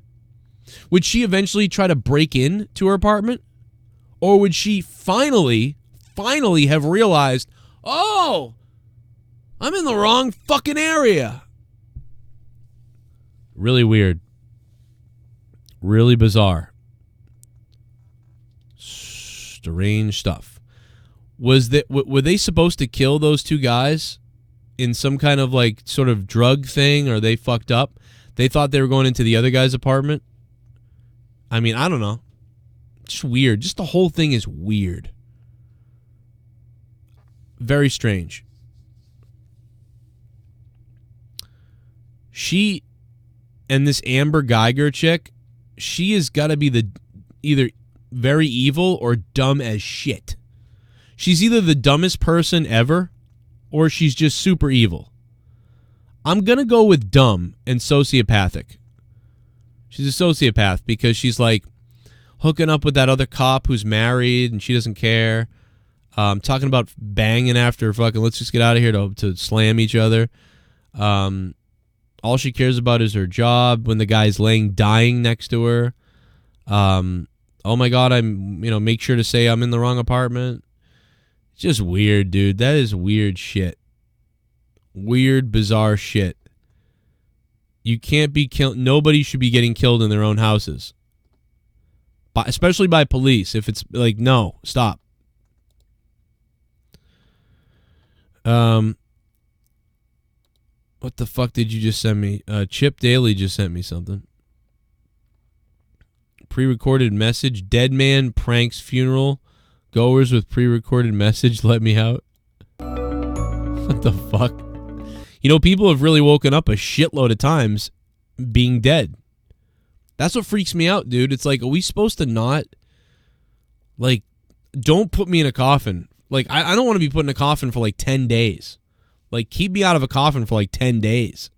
Would she eventually try to break in to her apartment? Or would she finally have realized, oh, I'm in the wrong fucking area? Really weird. Really bizarre. Strange stuff. Were they supposed to kill those two guys in some kind of like sort of drug thing, or they fucked up? They thought they were going into the other guy's apartment? I mean, I don't know. Just weird. Just the whole thing is weird. Very strange. She and this Amber Geiger chick, she has got to be either very evil or dumb as shit. She's either the dumbest person ever or she's just super evil. I'm going to go with dumb and sociopathic. She's a sociopath because she's like hooking up with that other cop who's married and she doesn't care. Talking about banging after fucking, let's just get out of here to slam each other. All she cares about is her job when the guy's dying next to her. Oh my God, make sure to say I'm in the wrong apartment. It's just weird, dude. That is weird shit. Weird, bizarre shit. You can't be killed. Nobody should be getting killed in their own houses. Especially by police. If it's like, no, stop. What the fuck did you just send me? Chip Daly just sent me something. Pre-recorded message. Dead man pranks funeral. Goers with pre-recorded message. Let me out. What the fuck? You know, people have really woken up a shitload of times being dead. That's what freaks me out, dude. It's like, are we supposed to not? Like, don't put me in a coffin. Like, I don't want to be put in a coffin for like 10 days. Like, keep me out of a coffin for like 10 days.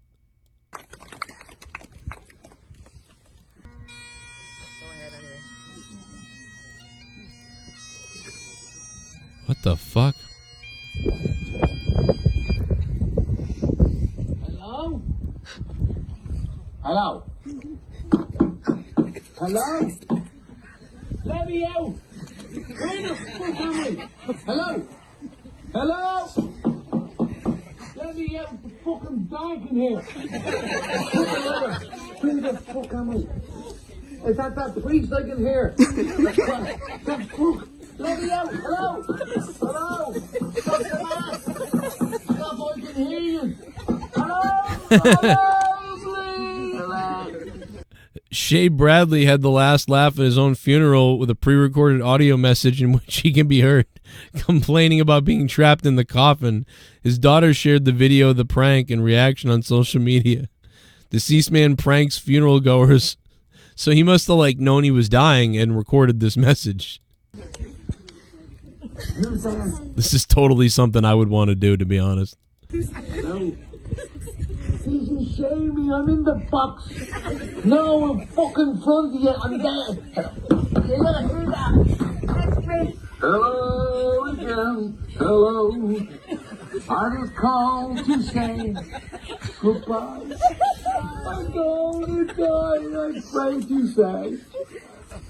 What the fuck? Hello? Hello? Hello? Let me out! Where the fuck am I? Hello? Hello? Let me out! The fucking dog in here! Where the fuck am I? Is that priest I can hear? That fuck! Let me out! Hello! Hello! Stop the mask! Stop, I can hear you! Hello! Hello! Please! Hello! Shea Bradley had the last laugh at his own funeral with a pre-recorded audio message in which he can be heard complaining about being trapped in the coffin. His daughter shared the video of the prank and reaction on social media. Deceased man pranks funeral goers. So he must have like known he was dying and recorded this message. This is totally something I would want to do, to be honest. Hello? Easy, Shamey, I'm in the box. No, I'm fucking front of you. I'm dead. You gotta hear that. Hello again. Hello. I just called to say goodbye. I'm going to die. I'm afraid to say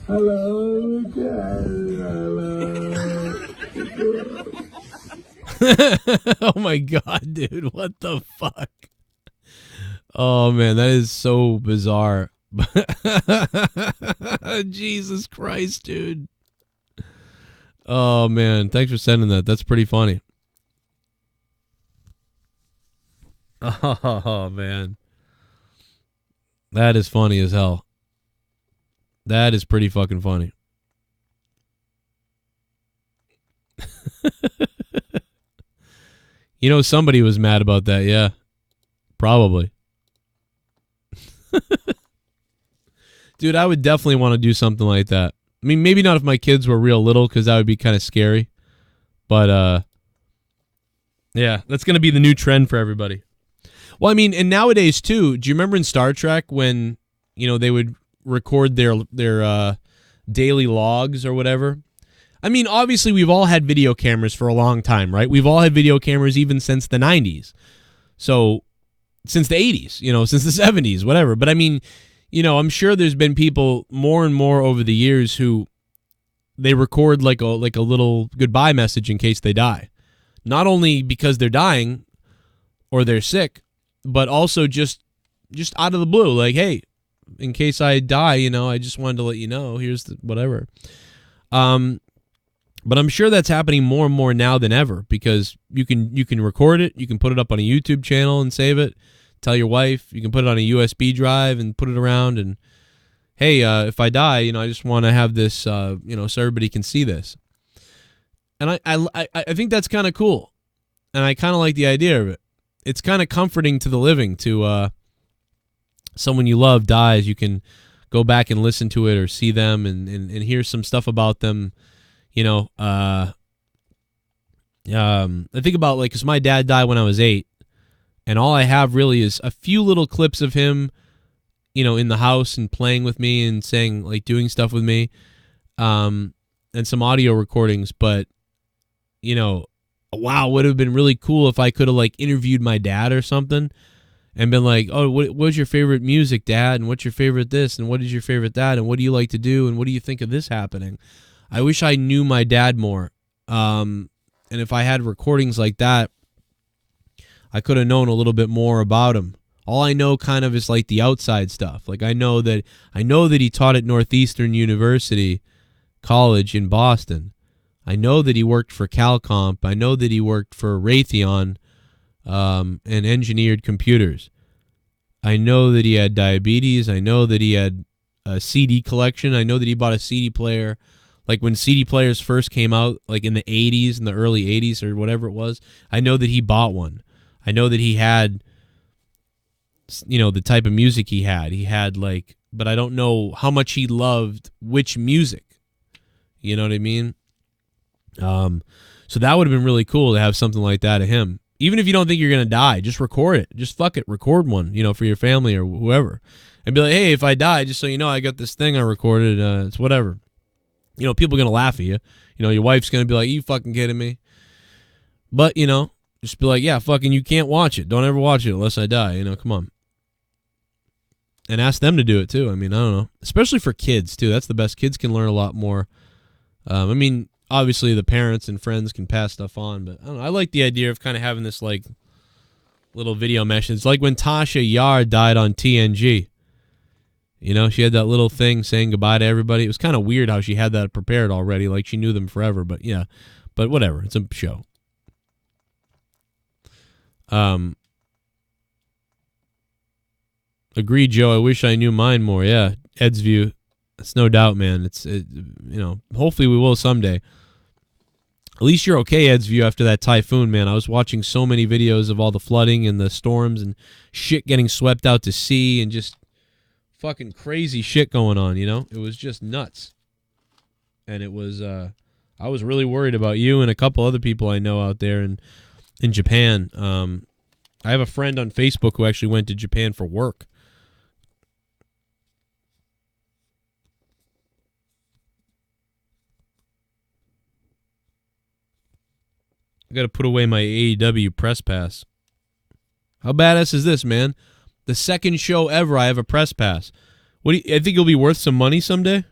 hello again. Hello. Oh my God, dude. What the fuck? Oh man, that is so bizarre. Jesus Christ, dude. Oh man, thanks for sending that. That's pretty funny. Oh, man. That is funny as hell. That is pretty fucking funny. You know, somebody was mad about that, yeah. Probably. Dude, I would definitely want to do something like that. I mean, maybe not if my kids were real little, because that would be kind of scary. But, yeah, that's going to be the new trend for everybody. Well, I mean, and nowadays, too, do you remember in Star Trek when, you know, they would record their daily logs or whatever? I mean, obviously, we've all had video cameras for a long time, right? We've all had video cameras even since the 90s. So, since the 80s, you know, since the 70s, whatever. But, I mean, you know, I'm sure there's been people more and more over the years who they record like a little goodbye message in case they die. Not only because they're dying or they're sick, but also just out of the blue, like, hey, in case I die, you know, I just wanted to let you know, here's the whatever. But I'm sure that's happening more and more now than ever, because you can record it, you can put it up on a YouTube channel and save it, tell your wife, you can put it on a USB drive and put it around, and hey, if I die, you know, I just want to have this, you know, so everybody can see this. And I think that's kind of cool, and I kind of like the idea of it. It's kind of comforting to the living to someone you love dies. You can go back and listen to it or see them and hear some stuff about them. You know, I think about, like, because my dad died when I was 8, and all I have really is a few little clips of him, you know, in the house and playing with me and saying, like, doing stuff with me, and some audio recordings. But, you know, wow, would have been really cool if I could have, like, interviewed my dad or something and been like, oh, what's your favorite music, Dad? And what's your favorite this? And what is your favorite that? And what do you like to do? And what do you think of this happening? I wish I knew my dad more. And if I had recordings like that, I could have known a little bit more about him. All I know kind of is like the outside stuff. Like I know that he taught at Northeastern University College in Boston. I know that he worked for Calcomp. I know that he worked for Raytheon and engineered computers. I know that he had diabetes. I know that he had a CD collection. I know that he bought a CD player. Like when CD players first came out, like in the 80s, in the early 80s or whatever it was, I know that he bought one. I know that he had, you know, the type of music he had. He had like, but I don't know how much he loved which music. You know what I mean? So that would have been really cool to have something like that of him. Even if you don't think you're going to die, just record it. Just fuck it. Record one, you know, for your family or whoever. And be like, hey, if I die, just so you know, I got this thing I recorded. It's whatever. You know, people are going to laugh at you. You know, your wife's going to be like, you fucking kidding me? But, you know, just be like, yeah, fucking you can't watch it. Don't ever watch it unless I die. You know, come on. And ask them to do it, too. I mean, I don't know. Especially for kids, too. That's the best. Kids can learn a lot more. I mean, obviously the parents and friends can pass stuff on, but I don't know. I like the idea of kind of having this, like, little video mesh. It's like when Tasha Yar died on TNG. You know, she had that little thing saying goodbye to everybody. It was kind of weird how she had that prepared already, like she knew them forever, but yeah. But whatever, it's a show. Agreed, Joe. I wish I knew mine more. Yeah, Ed's view. It's no doubt, man. You know, hopefully we will someday. At least you're okay, Ed's view, after that typhoon, man. I was watching so many videos of all the flooding and the storms and shit getting swept out to sea and just fucking crazy shit going on, you know? It was just nuts. And it was, I was really worried about you and a couple other people I know out there in Japan. I have a friend on Facebook who actually went to Japan for work. I got to put away my AEW press pass. How badass is this, man? The second show ever I have a press pass. I think it'll be worth some money someday?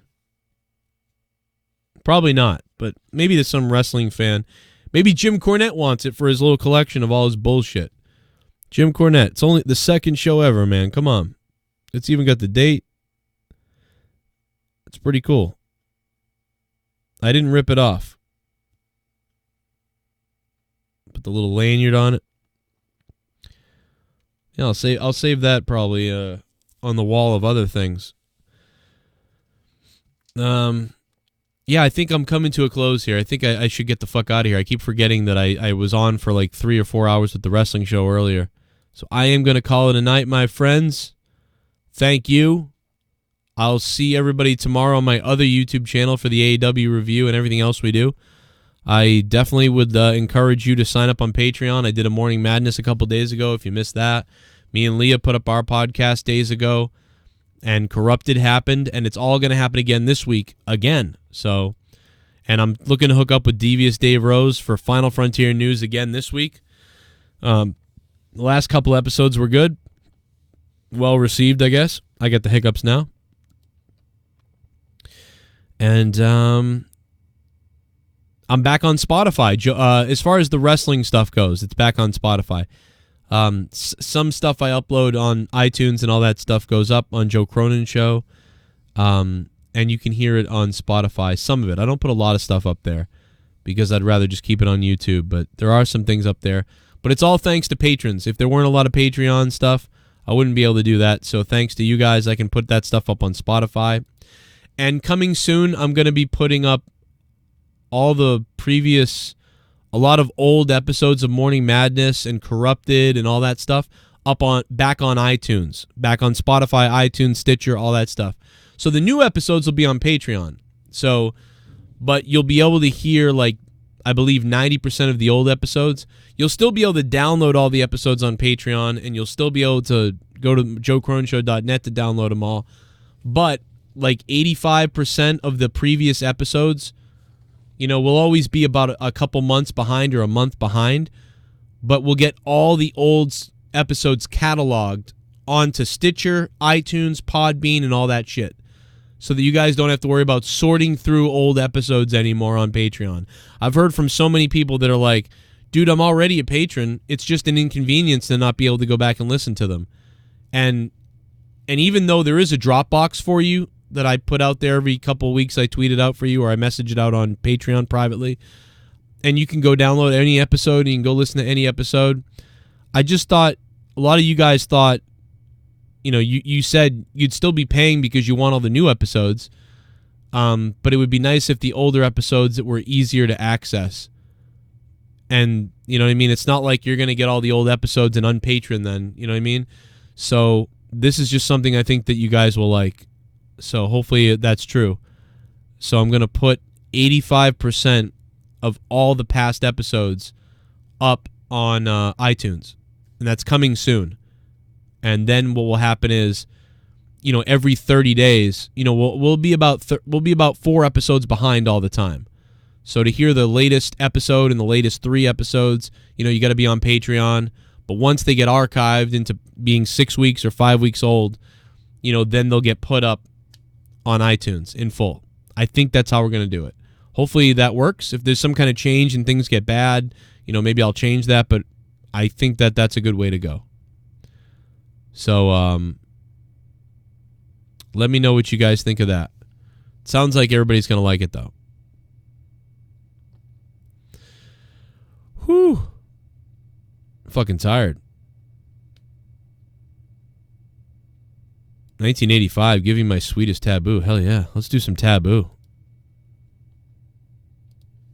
Probably not, but maybe there's some wrestling fan. Maybe Jim Cornette wants it for his little collection of all his bullshit. Jim Cornette. It's only the second show ever, man. Come on. It's even got the date. It's pretty cool. I didn't rip it off. Put the little lanyard on it. Yeah, I'll save that probably on the wall of other things. Yeah, I think I'm coming to a close here. I think I should get the fuck out of here. I keep forgetting that I was on for like 3 or 4 hours with the wrestling show earlier. So I am going to call it a night, my friends. Thank you. I'll see everybody tomorrow on my other YouTube channel for the AEW review and everything else we do. I definitely would encourage you to sign up on Patreon. I did a Morning Madness a couple days ago. If you missed that, me and Leah put up our podcast days ago, and Corrupted happened, and it's all going to happen again this week, again. So, and I'm looking to hook up with Devious Dave Rose for Final Frontier News again this week. The last couple episodes were good. Well received, I guess. I get the hiccups now. And I'm back on Spotify. As far as the wrestling stuff goes, it's back on Spotify. Some stuff I upload on iTunes and all that stuff goes up on Joe Cronin Show. And you can hear it on Spotify. Some of it. I don't put a lot of stuff up there because I'd rather just keep it on YouTube. But there are some things up there. But it's all thanks to patrons. If there weren't a lot of Patreon stuff, I wouldn't be able to do that. So thanks to you guys, I can put that stuff up on Spotify. And coming soon, I'm going to be putting up all the previous, a lot of old episodes of Morning Madness and Corrupted and all that stuff back on iTunes, back on Spotify, iTunes, Stitcher, all that stuff. So the new episodes will be on Patreon. So, but you'll be able to hear, like, I believe 90% of the old episodes. You'll still be able to download all the episodes on Patreon, and you'll still be able to go to joecroninshow.net to download them all. But like 85% of the previous episodes, you know, will always be about a couple months behind or a month behind, but we'll get all the old episodes cataloged onto Stitcher, iTunes, Podbean, and all that shit, so that you guys don't have to worry about sorting through old episodes anymore on Patreon. I've heard from so many people that are like, dude, I'm already a patron. It's just an inconvenience to not be able to go back and listen to them. And even though there is a Dropbox for you that I put out there every couple of weeks, I tweet it out for you, or I message it out on Patreon privately, and you can go download any episode and you can go listen to any episode. I just thought, a lot of you guys thought, you know, you said you'd still be paying because you want all the new episodes, but it would be nice if the older episodes that were easier to access. And, you know what I mean? It's not like you're going to get all the old episodes and unpatron then, you know what I mean? So this is just something I think that you guys will like. So hopefully that's true. So I'm going to put 85% of all the past episodes up on iTunes, and that's coming soon. And then what will happen is, you know, every 30 days, you know, we'll be about 4 episodes behind all the time. So to hear the latest episode and the latest 3 episodes, you know, you got to be on Patreon. But once they get archived into being 6 weeks or 5 weeks old, you know, then they'll get put up on iTunes in full. I think that's how we're going to do it. Hopefully that works. If there's some kind of change and things get bad, you know, maybe I'll change that, but I think that that's a good way to go. So let me know what you guys think of that. Sounds like everybody's going to like it, though. Whew. I'm fucking tired. 1985, give you my sweetest taboo. Hell yeah. Let's do some taboo.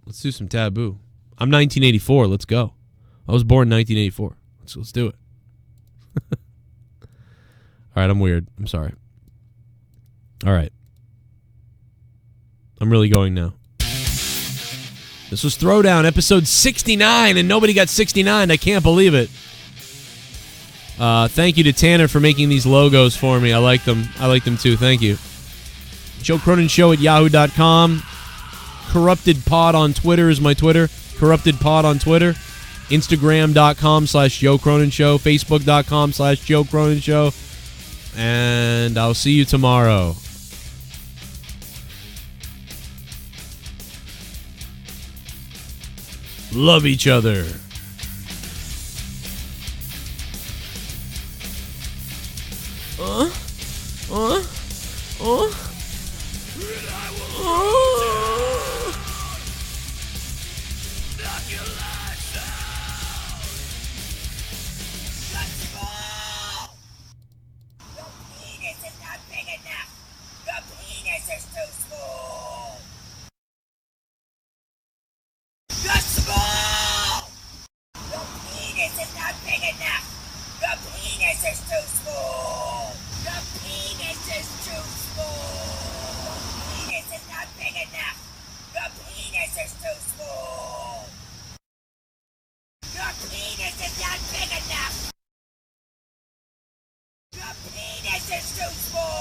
Let's do some taboo. I'm 1984. Let's go. I was born in 1984. Let's do it. All right, I'm weird. I'm sorry. All right. I'm really going now. This was Throwdown, episode 69, and nobody got 69. I can't believe it. Thank you to Tanner for making these logos for me. I like them. I like them too. Thank you. Joe Cronin Show at yahoo.com. Corrupted Pod on Twitter is my Twitter. Corrupted Pod on Twitter. Instagram.com/Joe Cronin Show. Facebook.com/Joe Cronin Show. And I'll see you tomorrow. Love each other. enough. The penis is too small. You're small. The penis is not big enough. The penis is too small. The penis is too small. The penis is not big enough. The penis is too small. Your penis is not big enough. Your penis is too small.